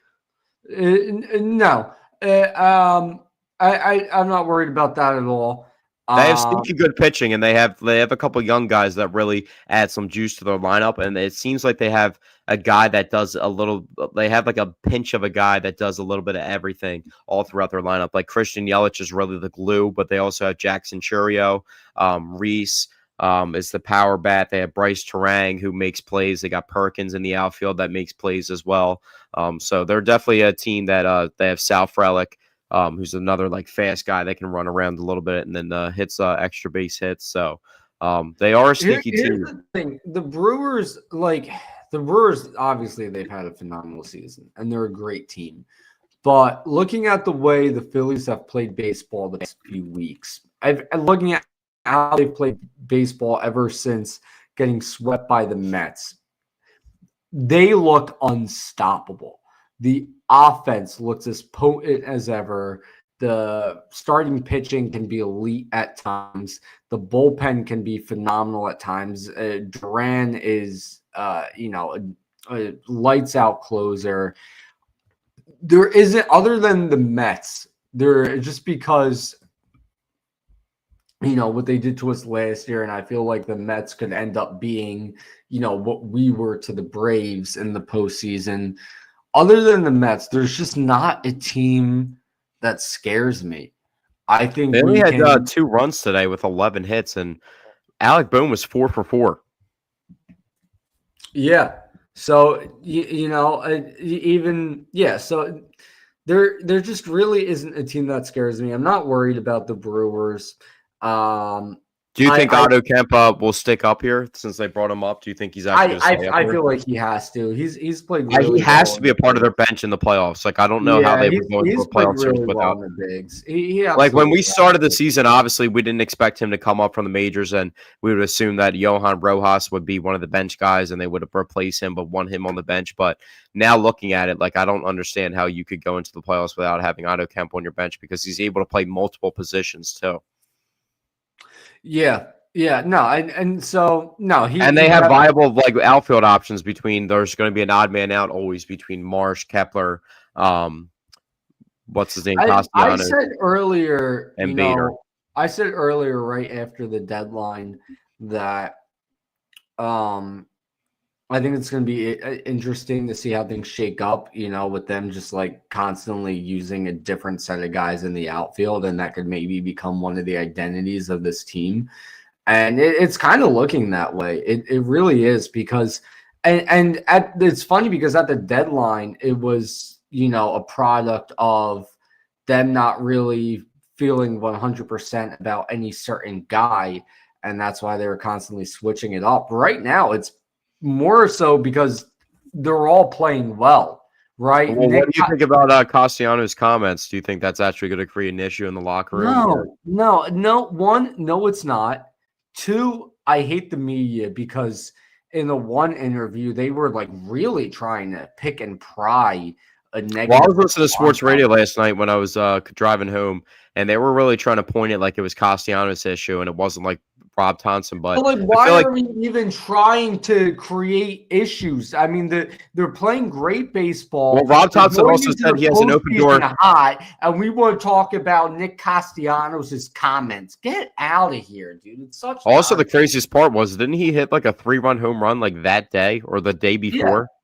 S1: No, I'm not worried about that at all.
S2: They have sneaky good pitching, and they have a couple young guys that really add some juice to their lineup. And it seems like they have a guy that does a little. They have like a pinch of a guy that does a little bit of everything all throughout their lineup. Like Christian Yelich is really the glue, but they also have Jackson Churio, Reese is the power bat. They have Bryce Terang, who makes plays. They got Perkins in the outfield that makes plays as well. So they're definitely a team that they have Sal Frelick, who's another like fast guy that can run around a little bit and then hits extra base hits. So they are a sneaky team.
S1: Here's the thing: the Brewers, obviously they've had a phenomenal season and they're a great team. But looking at the way the Phillies have played baseball the past few weeks, and looking at how they've played baseball ever since getting swept by the Mets, they look unstoppable. The offense looks as potent as ever. The starting pitching can be elite at times. The bullpen can be phenomenal at times. Duran is, a lights out closer. There isn't, other than the Mets, just because, what they did to us last year, and I feel like the Mets could end up being, what we were to the Braves in the postseason. Other than the Mets, there's just not a team that scares me. I think
S2: they only had 2 runs today with 11 hits, and Alec Bohm was 4 for 4.
S1: Yeah. So So there just really isn't a team that scares me. I'm not worried about the Brewers.
S2: Do you think Otto Kemp will stick up here since they brought him up? Do you think he's actually going to stay up
S1: I
S2: here?
S1: feel like he has to. He's played really
S2: he has
S1: well
S2: to be a part of their bench in the playoffs. Like, I don't know how they would go into a playoff series without
S1: the bigs.
S2: Like, when we started the season, obviously we didn't expect him to come up from the majors, and we would assume that Johan Rojas would be one of the bench guys and they would replace him, but want him on the bench. But now looking at it, like, I don't understand how you could go into the playoffs without having Otto Kemp on your bench, because he's able to play multiple positions too.
S1: Yeah, no, and so no,
S2: they have viable like outfield options between. There's going to be an odd man out always between Marsh, Kepler, what's his name,
S1: I
S2: Castellanos
S1: said earlier,
S2: and Bader.
S1: I said earlier right after the deadline that I think it's going to be interesting to see how things shake up, with them just like constantly using a different set of guys in the outfield, and that could maybe become one of the identities of this team. And it's kind of looking that way. It really is because, it's funny because at the deadline, it was, a product of them not really feeling 100% about any certain guy. And that's why they were constantly switching it up. Right now, it's more so because they're all playing well, right?
S2: Well, what do you think about Castellanos' comments? Do you think that's actually going to create an issue in the locker room?
S1: No. One, no, it's not. Two, I hate the media because in the one interview, they were like really trying to pick and pry a negative.
S2: Well, I was listening to sports radio last night when I was driving home, and they were really trying to point it like it was Castellanos' issue, and it wasn't like Rob Thompson. But
S1: why are we even trying to create issues? I mean, they're playing great baseball.
S2: Well, Rob Thompson also said he has an open door.
S1: Hot, and we want to talk about Nick Castellanos' comments. Get out of here, dude! It's such.
S2: Also, the craziest part was, didn't he hit like a 3-run home run like that day or the day before?
S1: Yeah.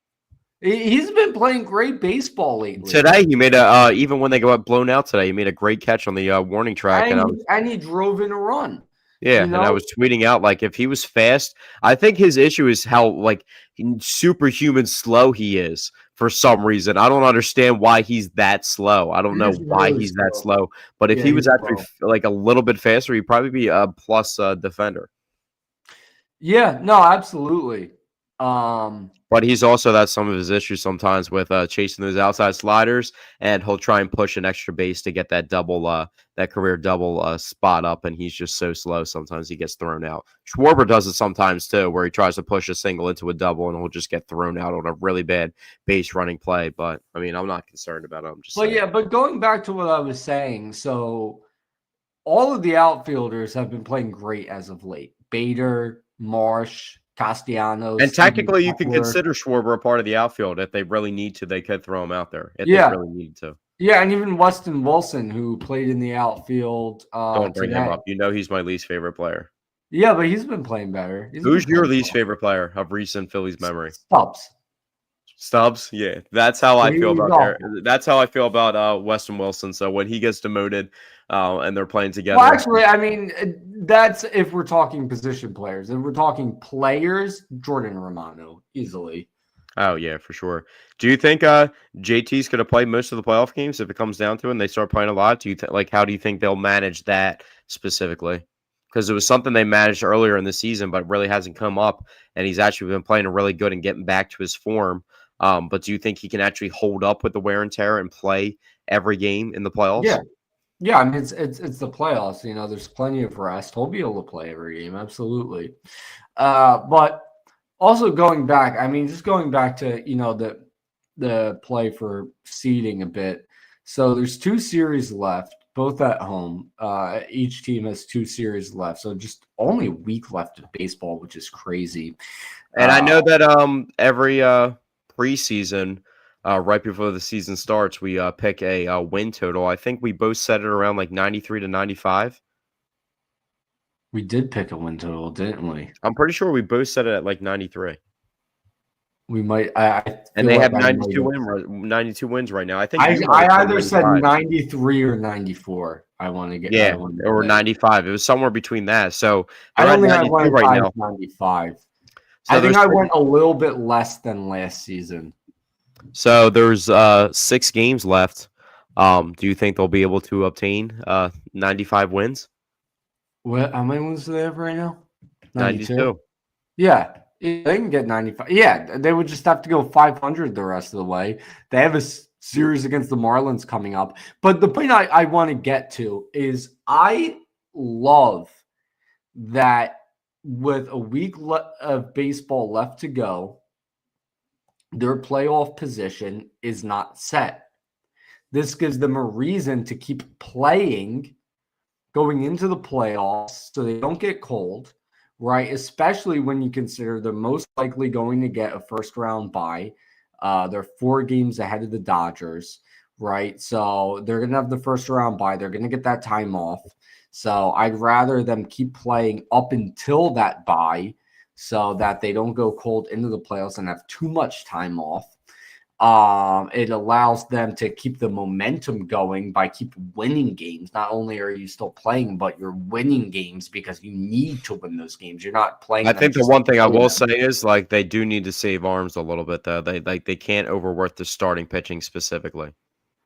S1: He's been playing great baseball lately.
S2: Today, he made even when they got blown out today, he made a great catch on the warning track,
S1: and he drove in a run.
S2: Yeah, and I was tweeting out, like, if he was fast, I think his issue is how, like, superhuman slow he is for some reason. I don't understand why he's that slow. I don't know why he's that slow. But if he was actually, like, a little bit faster, he'd probably be a plus defender.
S1: Yeah, no, absolutely.
S2: But he's also, that's some of his issues sometimes with chasing those outside sliders, and he'll try and push an extra base to get that double, that career double spot up, and he's just so slow. Sometimes he gets thrown out. Schwarber does it sometimes too, where he tries to push a single into a double, and he'll just get thrown out on a really bad base running play. But I mean, I'm not concerned about it. I'm just saying.
S1: Yeah, but going back to what I was saying, so all of the outfielders have been playing great as of late. Bader, Marsh, Castellanos.
S2: And technically, you could consider Schwarber a part of the outfield. If they really need to, they could throw him out there if they really needed to.
S1: Yeah, and even Weston Wilson, who played in the outfield.
S2: Don't bring him up. You know he's my least favorite player.
S1: Yeah, but he's been playing better.
S2: Who's your least favorite player of recent Phillies memory?
S1: Stubbs.
S2: Yeah, that's how I feel about That's how I feel about Weston Wilson. So when he gets demoted and they're playing together.
S1: Well, actually, I mean, that's if we're talking position players. If we're talking players, Jordan Romano, easily.
S2: Oh, yeah, for sure. Do you think JT's going to play most of the playoff games if it comes down to it and they start playing a lot? Do you how do you think they'll manage that specifically? Because it was something they managed earlier in the season, but really hasn't come up, and he's actually been playing really good and getting back to his form. But do you think he can actually hold up with the wear and tear and play every game in the playoffs?
S1: Yeah. I mean, it's the playoffs. There's plenty of rest. He'll be able to play every game, absolutely. But also going back, I mean, just going back to the play for seeding a bit. So there's 2 series left, both at home. Each team has 2 series left, so just only a week left of baseball, which is crazy.
S2: And I know that every preseason, right before the season starts, we pick a win total. I think we both set it around like 93 to 95.
S1: We did pick a win total, didn't we?
S2: I'm pretty sure we both set it at like 93.
S1: We might.
S2: And they have 92 wins right now. I think
S1: I either said 93 or 94. I want to get
S2: or 95. It was somewhere between that. So
S1: I don't think I went right now. 95. So I think I went a little bit less than last season.
S2: So there's 6 games left. Do you think they'll be able to obtain 95 wins?
S1: How many wins do they have right now?
S2: 92.
S1: Yeah, they can get 95. Yeah, they would just have to go 500 the rest of the way. They have a series against the Marlins coming up. But the point I want to get to is I love that with a week of baseball left to go, their playoff position is not set. This gives them a reason to keep playing going into the playoffs so they don't get cold, right? Especially when you consider they're most likely going to get a first round bye. They're 4 games ahead of the Dodgers, right? So they're going to have the first round bye. They're going to get that time off. So I'd rather them keep playing up until that bye so that they don't go cold into the playoffs and have too much time off. It allows them to keep the momentum going by keep winning games. Not only are you still playing, but you're winning games because you need to win those games. You're not playing.
S2: I
S1: them
S2: think the
S1: just
S2: one thing I
S1: to
S2: will
S1: them.
S2: say is like they do need to save arms a little bit though. They can't overwork the starting pitching specifically.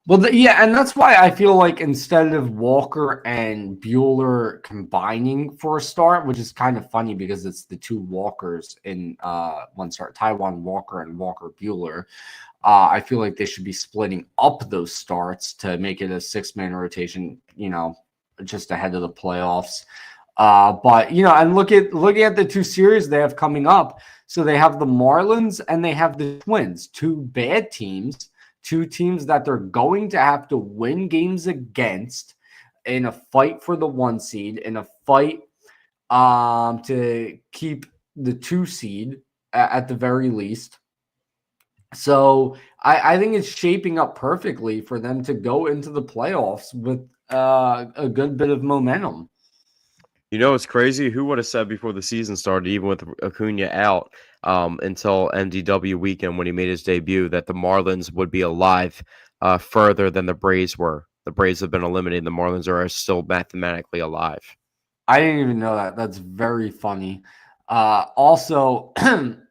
S1: Well, yeah, and that's why I feel like instead of Walker and Bueller combining for a start, which is kind of funny because it's the two Walkers in one start, Taiwan Walker and Walker Bueller. I feel like they should be splitting up those starts to make it a 6-man rotation, just ahead of the playoffs. But and looking at the two series they have coming up. So they have the Marlins and they have the Twins, two bad teams, two teams that they're going to have to win games against in a fight for the 1 seed, in a fight to keep the 2 seed at the very least. So I think it's shaping up perfectly for them to go into the playoffs with a good bit of momentum.
S2: You know, it's crazy. Who would have said before the season started, even with Acuna out until MDW weekend when he made his debut, that the Marlins would be alive further than the Braves were. The Braves have been eliminated. The Marlins are still mathematically alive.
S1: I didn't even know that. That's very funny. Also,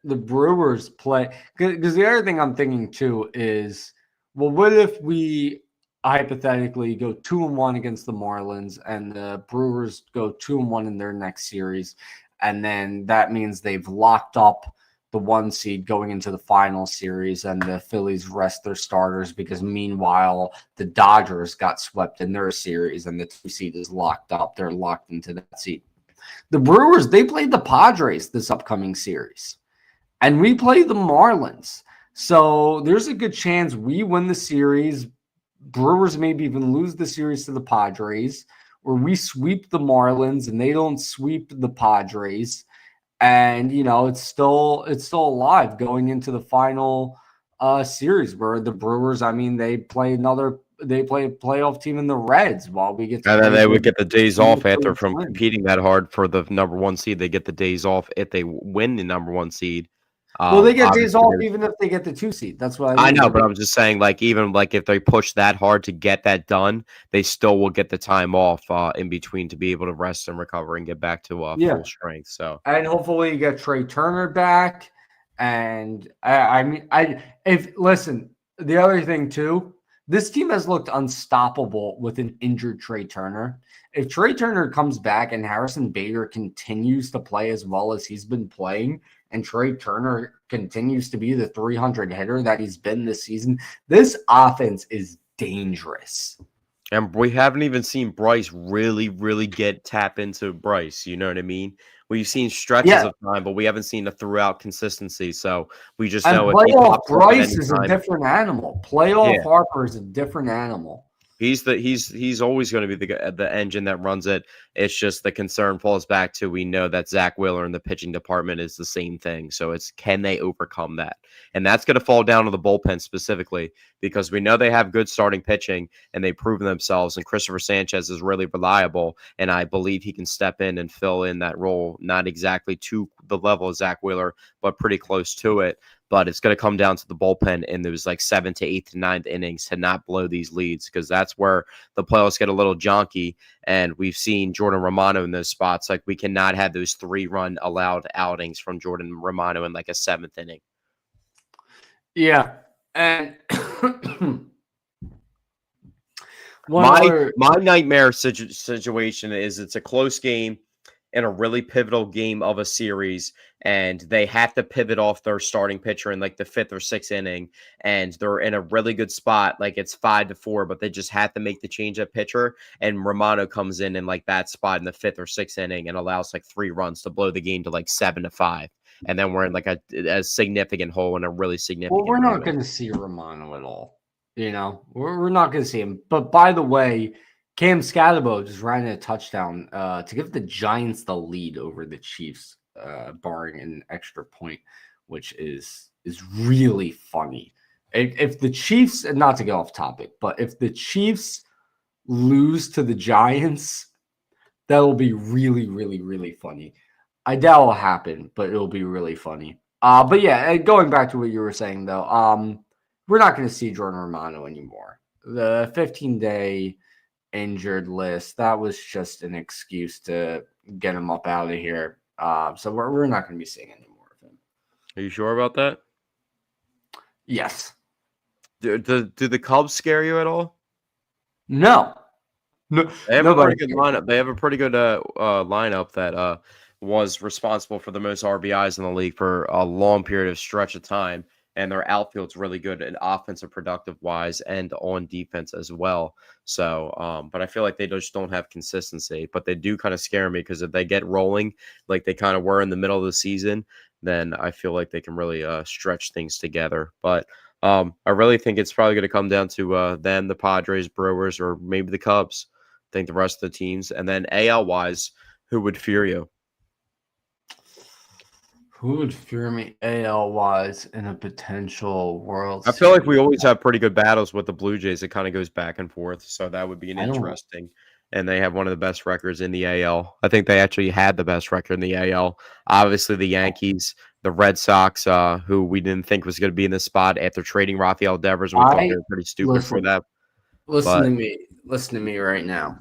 S1: the Brewers play because the other thing I'm thinking too is, well, what if we hypothetically go 2-1 against the Marlins and the Brewers go 2-1 in their next series, and then that means they've locked up the 1 seed going into the final series, and the Phillies rest their starters because meanwhile the Dodgers got swept in their series and the 2 seed is locked up. They're locked into that seat. The Brewers, they played the Padres this upcoming series, and we play the Marlins. So there's a good chance we win the series. Brewers maybe even lose the series to the Padres, or we sweep the Marlins and they don't sweep the Padres. And it's still alive going into the final series where the Brewers, I mean, they play a playoff team in the Reds while we get to
S2: And then
S1: play
S2: they would
S1: the
S2: get the days off after from
S1: Twins.
S2: competing that hard for the number 1 seed. They get the days off if they win the number 1 seed.
S1: Well, they get days
S2: Obviously,
S1: off even if they get the 2 seed. That's what I
S2: I
S1: mean.
S2: know, but I'm just saying, like, even like if they push that hard to get that done, they still will get the time off in between to be able to rest and recover and get back to
S1: Yeah.
S2: full strength. So,
S1: And hopefully you get Trey Turner back. And listen, the other thing too, this team has looked unstoppable with an injured Trey Turner. If Trey Turner comes back and Harrison Bader continues to play as well as he's been playing, and Trey Turner continues to be the 300 hitter that he's been this season, this offense is dangerous.
S2: and we haven't even seen Bryce really tap into Bryce. You know what I mean? We've seen stretches of time, but we haven't seen a throughout consistency. So we just
S1: And
S2: know if he
S1: playoff
S2: pops up at
S1: Bryce
S2: any
S1: is a
S2: time,
S1: different animal. Playoff Harper is a different animal.
S2: He's always going to be the engine that runs it. It's just the concern falls back to we know that Zach Wheeler in the pitching department is the same thing. So it's can they overcome that? And that's going to fall down to the bullpen specifically because we know they have good starting pitching and they've proven themselves. And Christopher Sanchez is really reliable, and I believe he can step in and fill in that role, not exactly to the level of Zach Wheeler, but pretty close to it. But it's going to come down to the bullpen in those like 7th to 8th to 9th innings to not blow these leads because that's where the playoffs get a little jonky. And we've seen Jordan Romano in those spots. Like we cannot have those 3-run allowed outings from Jordan Romano in like a 7th inning.
S1: Yeah. And
S2: my nightmare situation is it's a close game in a really pivotal game of a series, and they have to pivot off their starting pitcher in like the 5th or 6th inning, and they're in a really good spot, like it's 5-4, but they just have to make the change at pitcher, and Romano comes in like that spot in the 5th or 6th inning and allows like 3 runs to blow the game to like 7-5, and then we're in like a significant hole in a really significant.
S1: Well, we're not going to see Romano at all. We're not going to see him. But by the way, Cam Scatterbo just ran a touchdown to give the Giants the lead over the Chiefs, barring an extra point, which is really funny. If the Chiefs, and not to get off topic, but if the Chiefs lose to the Giants, that'll be really, really, really funny. I doubt it'll happen, but it'll be really funny. But yeah, going back to what you were saying though, we're not going to see Jordan Romano anymore. The 15-day injured list, that was just an excuse to get him up out of here. So we're not going to be seeing any more of him.
S2: Are you sure about that?
S1: Yes.
S2: Do the Cubs scare you at all?
S1: No. No,
S2: They have a pretty good lineup. They have a pretty good lineup that was responsible for the most RBIs in the league for a long period of stretch of time. And their outfield's really good in offensive productive wise and on defense as well. So, but I feel like they just don't have consistency. But they do kind of scare me because if they get rolling like they kind of were in the middle of the season, then I feel like they can really stretch things together. But I really think it's probably going to come down to them, the Padres, Brewers, or maybe the Cubs. I think the rest of the teams. And then AL wise, who would fear you?
S1: Who would fear me AL wise in a potential World
S2: I feel like
S1: Series?
S2: we always have pretty good battles with the Blue Jays. It kind of goes back and forth. So that would be an
S1: I don't-
S2: interesting. And they have one of the best records in the AL. I think they actually had the best record in the AL. Obviously, the Yankees, the Red Sox, who we didn't think was going to be in this spot after trading Rafael Devers, and we thought they were pretty stupid for that.
S1: Listen to me. Listen to me right now.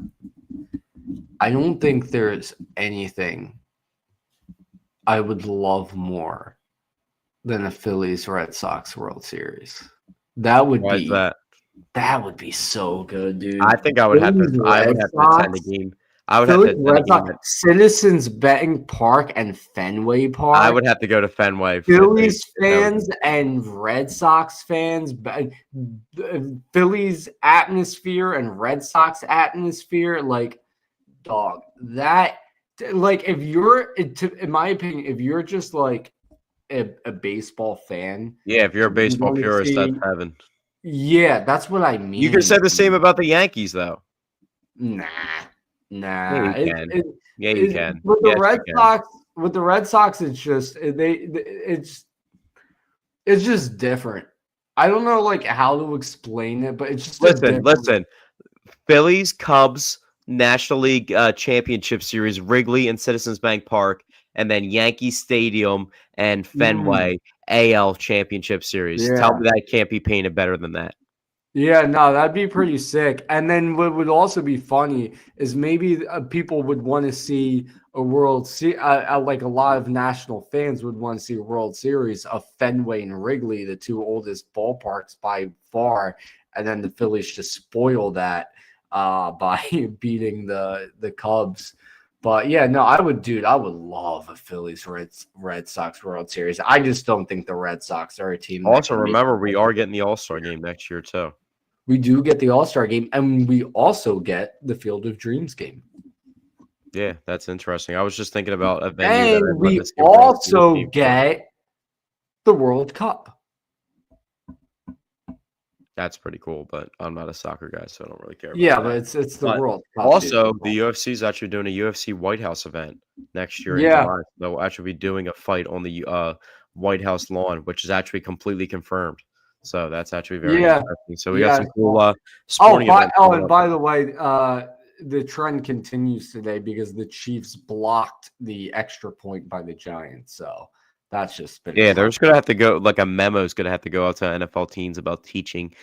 S1: I don't think there's anything I would love more than a Phillies Red Sox World Series. That would
S2: Why
S1: be
S2: is that?
S1: That would be so good, dude.
S2: I think I would have
S1: Phillies
S2: to. I would
S1: Red
S2: have to attend the
S1: Sox-
S2: game. I would have
S1: Phillies
S2: to attend
S1: Red
S2: the game.
S1: Sox, Citizens Betting Park and Fenway Park.
S2: I would have to go to Fenway.
S1: Phillies fans and Red Sox fans, Phillies atmosphere and Red Sox atmosphere, like, dog, that, like, if you're, in my opinion, if you're just like a baseball fan,
S2: Yeah, if you're a baseball
S1: wanna
S2: purist, that's
S1: see-
S2: heaven.
S1: yeah, that's what I mean.
S2: You could say the same about the Yankees, though.
S1: Nah.
S2: Yeah, you can. Yeah, you can.
S1: With the
S2: Yes,
S1: Red
S2: you can.
S1: Sox, it's just it's just different. I don't know like how to explain it, but it's just
S2: Listen. Phillies, Cubs, National League Championship Series, Wrigley and Citizens Bank Park, and then Yankee Stadium and Fenway AL Championship Series.
S1: Yeah.
S2: Tell me that can't be painted better than that.
S1: Yeah, no, that'd be pretty sick. And then what would also be funny is maybe people would want to see a World Series, like a lot of national fans would want to see a World Series of Fenway and Wrigley, the two oldest ballparks by far, and then the Phillies just spoil that by beating the Cubs. But yeah, no, I would love a Phillies Red Sox World Series. I just don't think the Red Sox are a team.
S2: Also, remember, we are getting the All-Star game next year, too.
S1: We do get the All-Star game, and we also get the Field of Dreams game.
S2: Yeah, that's interesting. I was just thinking about a venue.
S1: And we also get the World Cup.
S2: That's pretty cool, but I'm not a soccer guy, so I don't really care.
S1: Yeah, but it's the World Cup.
S2: Also, the UFC is actually doing a UFC White House event next year in July. They'll actually be doing a fight on the White House lawn, which is actually completely confirmed. So that's actually very interesting. So we got some cool sporting events.
S1: And by the way, the trend continues today because the Chiefs blocked the extra point by the Giants. So that's just been
S2: they're just gonna have to go. Like a memo is gonna have to go out to NFL teams about teaching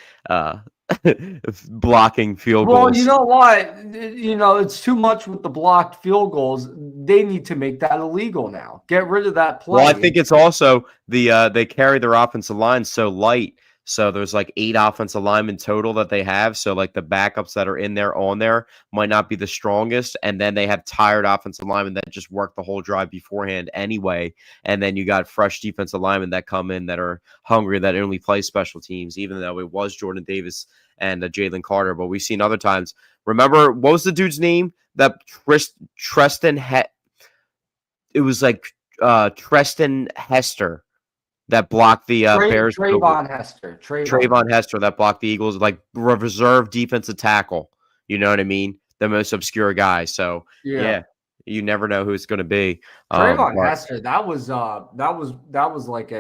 S2: blocking field goals.
S1: Well, you know what? It's too much with the blocked field goals. They need to make that illegal now. Get rid of that play.
S2: Well, I think it's also they carry their offensive line so light. So there's like 8 offensive linemen total that they have. So like the backups that are in there on there might not be the strongest. And then they have tired offensive linemen that just work the whole drive beforehand anyway. And then you got fresh defensive linemen that come in that are hungry, that only play special teams, even though it was Jordan Davis and Jalen Carter. But we've seen other times. Remember, what was the dude's name? That Treston it was like Treston Hester. That blocked the Bears.
S1: Trayvon Hester.
S2: Trayvon Hester that blocked the Eagles, like reserve defensive tackle. You know what I mean? The most obscure guy. So yeah you never know who it's going to be.
S1: Trayvon Hester. That was like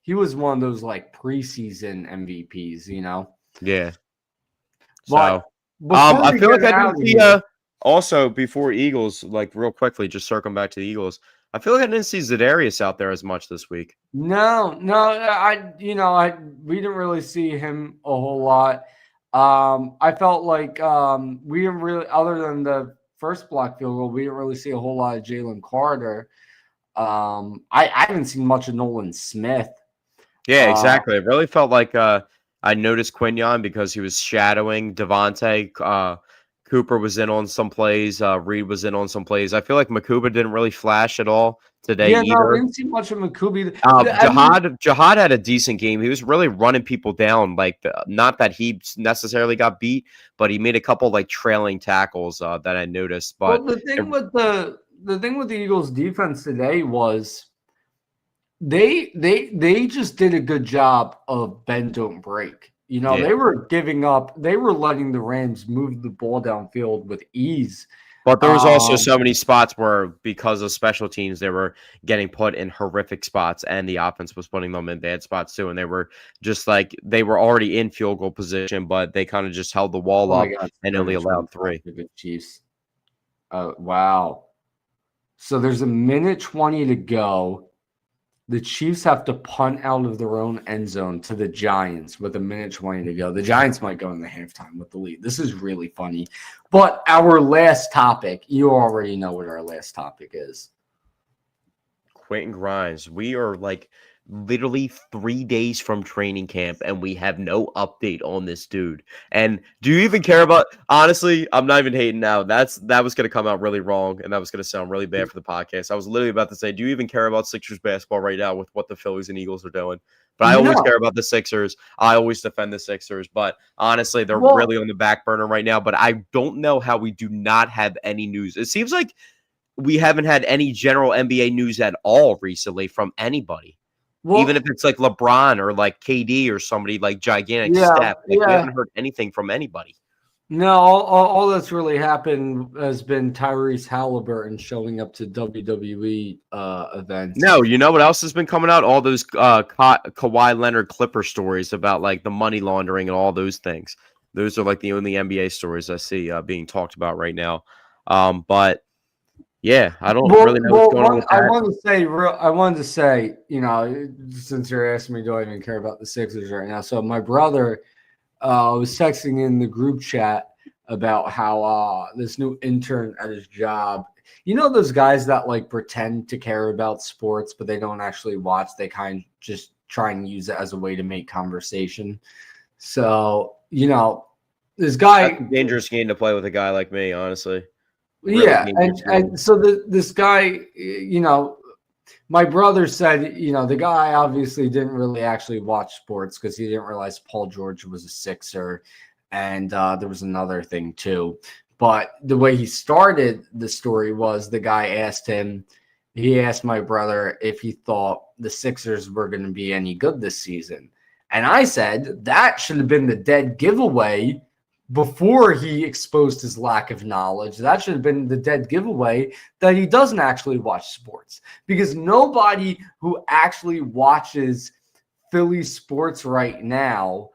S1: he was one of those like preseason MVPs, you know.
S2: Yeah.
S1: But
S2: So,
S1: before
S2: I
S1: we
S2: feel
S1: get
S2: like I
S1: out
S2: didn't
S1: of
S2: see
S1: here,
S2: also before Eagles, like real quickly, just circling back to the Eagles. I feel like I didn't see Za'Darius out there as much this week.
S1: no, we didn't really see him a whole lot. I felt like we didn't really, other than the first block field goal, we didn't really see a whole lot of Jalen Carter. I haven't seen much of Nolan Smith.
S2: Yeah,
S1: Uh,
S2: exactly. It really felt like I noticed Quinion because he was shadowing Devontae. Cooper was in on some plays. Reed was in on some plays. I feel like Makuba didn't really flash at all today
S1: yeah, no, we
S2: either.
S1: didn't see much of McCoobie. I mean,
S2: Jihad had a decent game. He was really running people down. Like not that he necessarily got beat, but he made a couple like trailing tackles that I noticed. But
S1: well, the thing with the Eagles defense today was they just did a good job of bend don't break. You know,
S2: yeah.
S1: they were giving up, they were letting the Rams move the ball downfield with ease.
S2: But there was also
S1: Um,
S2: so many spots where, because of special teams, they were getting put in horrific spots, and the offense was putting them in bad spots too. And they were just like they were already in field goal position, but they kind of just held the wall
S1: oh my
S2: up
S1: God,
S2: and only allowed 3.
S1: the Chiefs. Wow. So there's a minute 20 to go. The Chiefs have to punt out of their own end zone to the Giants with a minute 20 to go. The Giants might go in the halftime with the lead. This is really funny. But our last topic, you already know what our last topic is.
S2: Quentin Grimes. We are like literally 3 days from training camp, and we have no update on this dude. And do you even care about? Honestly, I'm not even hating now. That was going to come out really wrong, and that was going to sound really bad for the podcast. I was literally about to say, do you even care about Sixers basketball right now with what the Phillies and Eagles are doing? But I always
S1: No.
S2: care about the Sixers. I always defend the Sixers. But honestly, they're
S1: Well,
S2: really on the back burner right now. But I don't know how we do not have any news. It seems like we haven't had any general NBA news at all recently from anybody. Even if
S1: well,
S2: it's like LeBron or like KD or somebody like gigantic
S1: yeah,
S2: Steph, like we
S1: yeah.
S2: haven't heard anything from anybody.
S1: No, all that's really happened has been Tyrese Halliburton showing up to WWE events.
S2: No, you know what else has been coming out? All those Kawhi Leonard Clipper stories about like the money laundering and all those things. Those are like the only NBA stories I see being talked about right now. But yeah, I don't really know what's going on with
S1: I
S2: that.
S1: wanted to say, you know, since you're asking me, do I even care about the Sixers right now? So my brother was texting in the group chat about how this new intern at his job, you know, those guys that like pretend to care about sports, but they don't actually watch. They kind of just try and use it as a way to make conversation. So, you know, this
S2: That's
S1: guy,
S2: a dangerous game to play with a guy like me, honestly. Really
S1: yeah,
S2: dangerous game.
S1: and so this guy, you know, my brother said, you know, the guy obviously didn't really actually watch sports because he didn't realize Paul George was a Sixer, and there was another thing too. But the way he started the story was the guy asked him, he asked my brother if he thought the Sixers were going to be any good this season, and I said that should have been the dead giveaway before he exposed his lack of knowledge. That should have been the dead giveaway that he doesn't actually watch sports, because nobody who actually watches Philly sports right now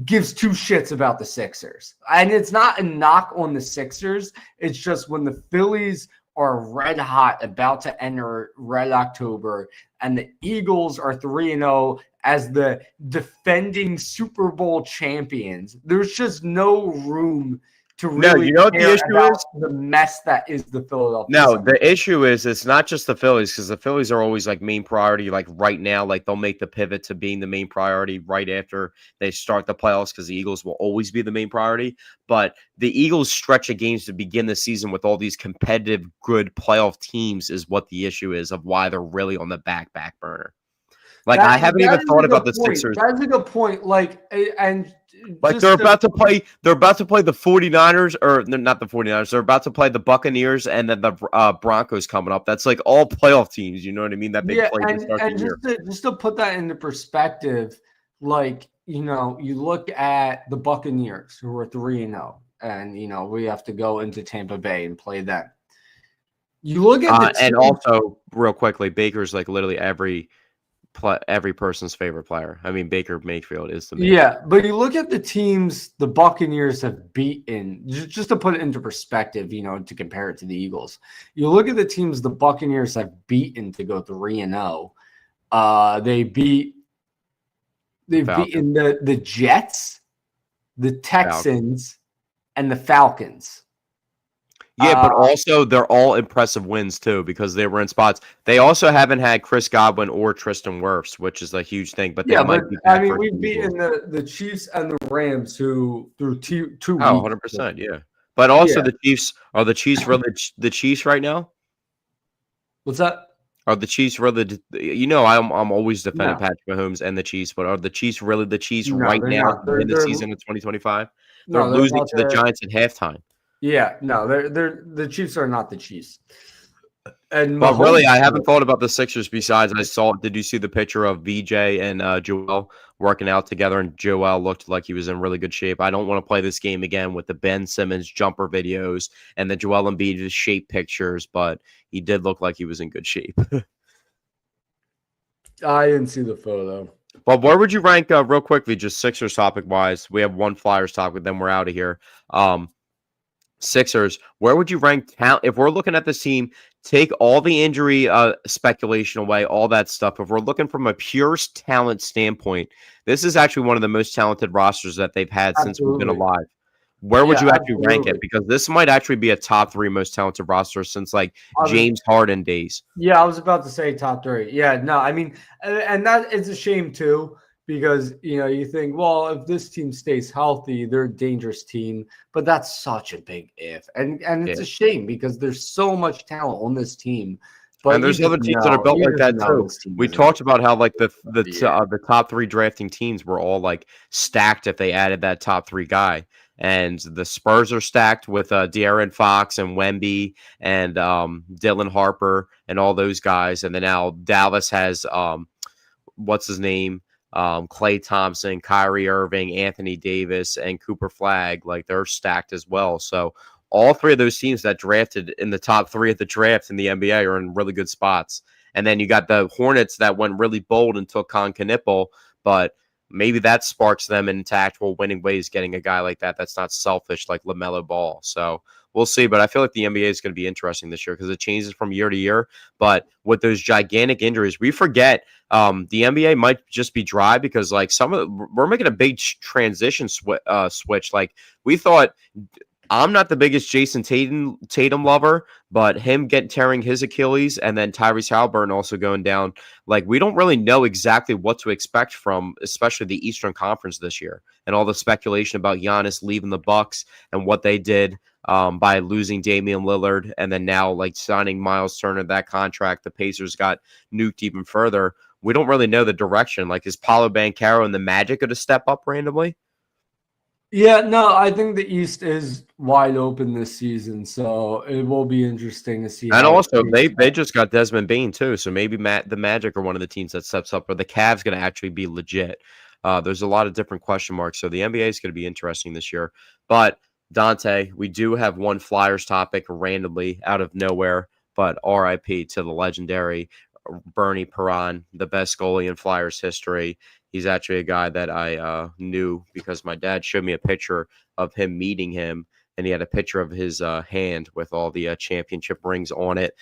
S1: gives two shits about the Sixers. And it's not a knock on the Sixers. It's just when the Phillies are red hot, about to enter Red October, and the Eagles are 3-0 as the defending Super Bowl champions, there's just no room to
S2: No,
S1: really
S2: you know what the
S1: care
S2: issue
S1: about
S2: is?
S1: the mess that is the Philadelphia
S2: No,
S1: 76ers.
S2: the issue is it's not just the Phillies, because the Phillies are always like main priority. Like right now, like they'll make the pivot to being the main priority right after they start the playoffs, because the Eagles will always be the main priority. But the Eagles' stretch of games to begin the season with all these competitive, good playoff teams is what the issue is of why they're really on the back burner. Like I haven't even
S1: That is
S2: thought
S1: a
S2: about
S1: good
S2: the
S1: point.
S2: Sixers.
S1: That's a good point. Like, and
S2: Like
S1: just
S2: they're about to play the 49ers, or not the 49ers. They're about to play the Buccaneers and then the Broncos coming up. That's like all playoff teams, you know what I mean, that they
S1: yeah,
S2: play to start the year.
S1: just to put that into perspective, like, you know, you look at the Buccaneers who are 3-0, and you know, we have to go into Tampa Bay and play them. You look at the
S2: And
S1: team,
S2: also real quickly, Baker's like literally every every person's favorite player. I mean, Baker Mayfield is to me.
S1: Yeah, but you look at the teams the Buccaneers have beaten, just to put it into perspective, to compare it to the Eagles. You look at the teams the Buccaneers have beaten to go 3-0. They've beaten the Jets, the Texans, and the Falcons.
S2: Yeah, but also they're all impressive wins too because they were in spots. They also haven't had Chris Godwin or Tristan Wirfs, which is a huge thing. But they might be back.
S1: I mean, we've beaten the Chiefs and the Rams, who through 2 weeks.
S2: 100%, yeah. But also the Chiefs are the Chiefs really the Chiefs right now.
S1: What's that?
S2: Are the Chiefs really? I'm always defending Patrick Mahomes and the Chiefs, but are the Chiefs really the Chiefs right now in the season of 2025? They're losing to the Giants at halftime.
S1: Yeah, no, the Chiefs are not the Chiefs.
S2: But really, I haven't thought about the Sixers besides did you see the picture of VJ and Joel working out together? And Joel looked like he was in really good shape. I don't want to play this game again with the Ben Simmons jumper videos and the Joel Embiid shape pictures, but he did look like he was in good shape.
S1: I didn't see the photo.
S2: But where would you rank, real quickly, just Sixers topic-wise? We have one Flyers topic, then we're out of here. Sixers, where would you rank talent? If we're looking at this team, take all the injury speculation away, all that stuff. If we're looking from a pure talent standpoint, this is actually one of the most talented rosters that they've had since we've been alive. Where would you actually rank it? Because this might actually be a top 3 most talented roster since James Harden days.
S1: Yeah, I was about to say top 3. Yeah, no, I mean, and that is a shame too. Because, you think, well, if this team stays healthy, they're a dangerous team. But that's such a big if. And it's a shame because there's so much talent on this team. But
S2: and there's other teams that are built like that too. We talked about how the top 3 drafting teams were all stacked if they added that top 3 guy. And the Spurs are stacked with De'Aaron Fox and Wemby and Dylan Harper and all those guys. And then now Dallas has what's his name? Klay Thompson, Kyrie Irving, Anthony Davis, and Cooper Flagg, they're stacked as well. So all 3 of those teams that drafted in the top 3 of the draft in the NBA are in really good spots. And then you got the Hornets that went really bold and took Con Knipple, but maybe that sparks them into actual winning ways, getting a guy like that that's not selfish like LaMelo Ball. So we'll see, but I feel like the NBA is going to be interesting this year because it changes from year to year. But with those gigantic injuries, we forget the NBA might just be dry because we're making a big transition switch. We thought, I'm not the biggest Jason Tatum lover, but him tearing his Achilles and then Tyrese Halliburton also going down. We don't really know exactly what to expect from, especially the Eastern Conference this year, and all the speculation about Giannis leaving the Bucks and what they did by losing Damian Lillard and then now signing Miles Turner, that contract. The Pacers got nuked even further. We don't really know the direction. Is Paolo Banchero and the Magic going to step up randomly?
S1: Yeah, no, I think the East is wide open this season, so it will be interesting to see.
S2: And also, they just got Desmond Bane too, so maybe the Magic are one of the teams that steps up, or the Cavs going to actually be legit. There's a lot of different question marks, so the NBA is going to be interesting this year. But Dante, we do have one Flyers topic randomly out of nowhere, but RIP to the legendary Bernie Perron, the best goalie in Flyers history. He's actually a guy that I knew because my dad showed me a picture of him meeting him, and he had a picture of his hand with all the championship rings on it.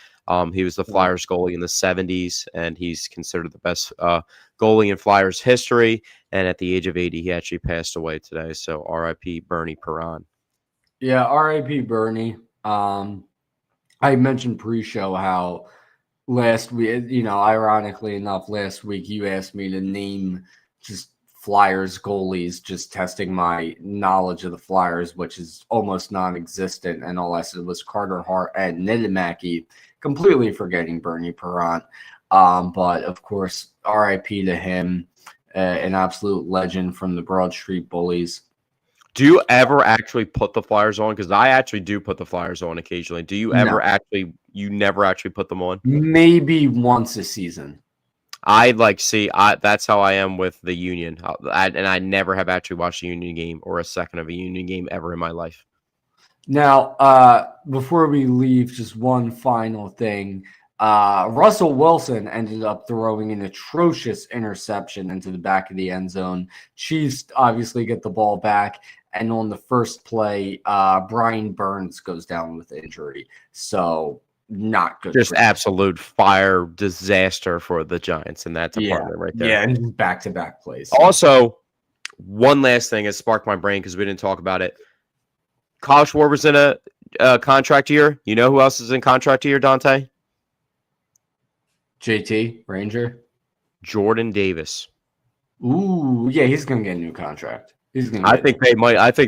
S2: He was the Flyers goalie in the 70s, and he's considered the best goalie in Flyers history. And at the age of 80, he actually passed away today. So R.I.P. Bernie Perron.
S1: Yeah, R.I.P. Bernie. I mentioned pre-show how last week, ironically enough, last week you asked me to name just Flyers goalies, just testing my knowledge of the Flyers, which is almost non-existent. And all I said was Carter Hart and Niedermacky, completely forgetting Bernie Perron. But of course, RIP to him, an absolute legend from the Broad Street Bullies.
S2: Do you ever actually put the Flyers on? Because I actually do put the Flyers on occasionally. Do you ever you never actually put them on?
S1: Maybe once a season.
S2: That's how I am with the Union. And I never have actually watched a Union game or a second of a Union game ever in my life.
S1: Now, before we leave, just one final thing. Russell Wilson ended up throwing an atrocious interception into the back of the end zone. Chiefs obviously get the ball back. And on the first play, Brian Burns goes down with injury. So not good.
S2: Just absolute fire disaster for the Giants in that department right there.
S1: Yeah, and back-to-back plays.
S2: Also, one last thing has sparked my brain because we didn't talk about it. Kyle Schwarber's in a contract year. You know who else is in contract year, Dante?
S1: JT, Ranger.
S2: Jordan Davis.
S1: Ooh, yeah, he's going to get a new contract.
S2: I think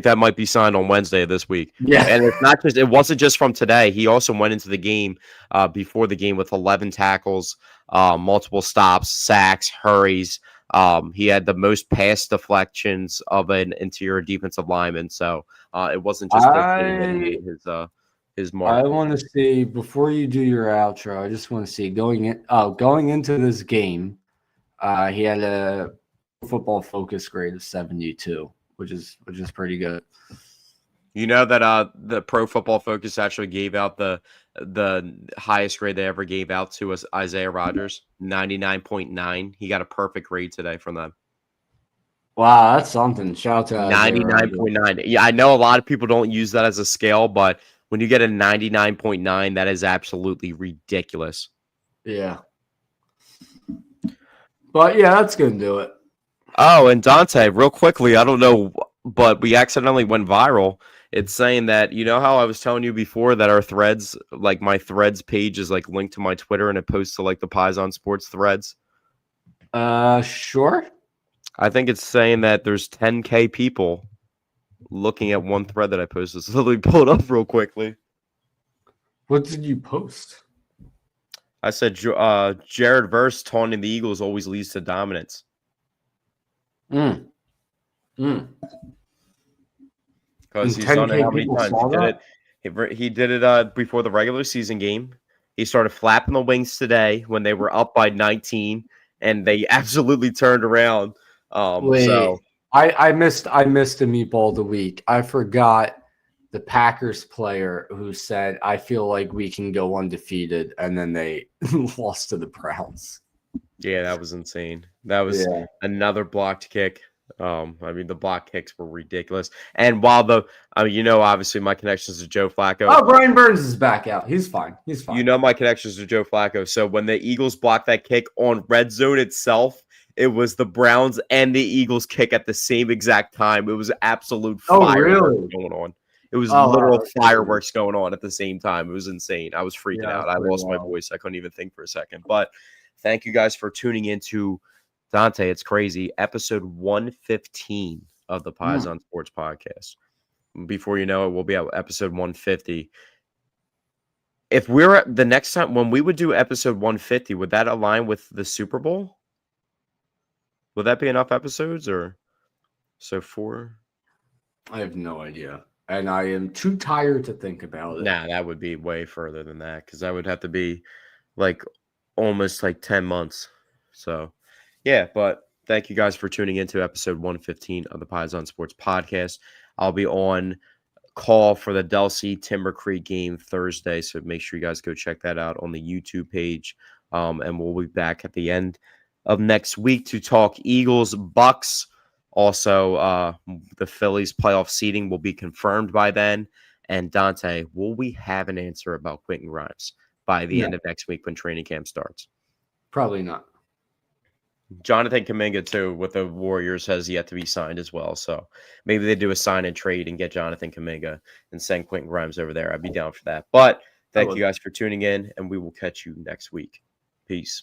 S2: that might be signed on Wednesday of this week.
S1: Yeah.
S2: And it wasn't just from today. He also went into the game before the game with 11 tackles, multiple stops, sacks, hurries. He had the most pass deflections of an interior defensive lineman. So it wasn't just his mark.
S1: I want to see, before you do your outro, I just want to see going into this game, he had a Football Focus grade of 72, which is pretty good.
S2: You know that the Pro Football Focus actually gave out the highest grade they ever gave out to us, Isaiah Rodgers, 99.9. He got a perfect grade today from them.
S1: Wow, that's something. Shout out to
S2: 99.9. Yeah, I know a lot of people don't use that as a scale, but when you get a 99.9, that is absolutely ridiculous.
S1: Yeah. But yeah, that's going to do it.
S2: Oh, and Dante, real quickly, I don't know, but we accidentally went viral. It's saying that, you know how I was telling you before that our threads, like my threads page is like linked to my Twitter and it posts to like the Paisan Sports threads?
S1: Sure.
S2: I think it's saying that there's 10K people looking at one thread that I posted. So let me pull it up real quickly.
S1: What did you post?
S2: I said Jared Verse taunting the Eagles always leads to dominance. Because he's done it how many times? He did it before the regular season game. He started flapping the wings today when they were up by 19, and they absolutely turned around. So
S1: I missed a meatball of the week. I forgot the Packers player who said, "I feel like we can go undefeated," and then they lost to the Browns.
S2: Yeah, that was insane. That was another blocked kick. I mean, the block kicks were ridiculous. And while obviously my connections to Joe Flacco.
S1: Oh, Brian Burns is back out. He's fine.
S2: You know my connections to Joe Flacco. So when the Eagles blocked that kick on red zone itself, it was the Browns and the Eagles kick at the same exact time. It was absolute fireworks going on. It was literal fireworks going on at the same time. It was insane. I was freaking out. I lost my voice. I couldn't even think for a second. But thank you guys for tuning into Dante. It's crazy. Episode 115 of the Paisan Sports Podcast. Before you know it, we'll be at episode 150. If we're at the next time when we would do episode 150, would that align with the Super Bowl? Would that be enough episodes or so 4?
S1: I have no idea. And I am too tired to think about it.
S2: Nah, that would be way further than that because that would have to be like almost like 10 months. So, yeah, but thank you guys for tuning into episode 115 of the Paisan Sports Podcast. I'll be on call for the Delsey Timber Creek game Thursday, so make sure you guys go check that out on the YouTube page. And we'll be back at the end of next week to talk Eagles, Bucks. Also, the Phillies playoff seeding will be confirmed by then. And Dante, will we have an answer about Quentin Grimes by the end of next week when training camp starts?
S1: Probably not.
S2: Jonathan Kuminga, too, with the Warriors, has yet to be signed as well. So maybe they do a sign and trade and get Jonathan Kuminga and send Quentin Grimes over there. I'd be down for that. But thank you guys for tuning in, and we will catch you next week. Peace.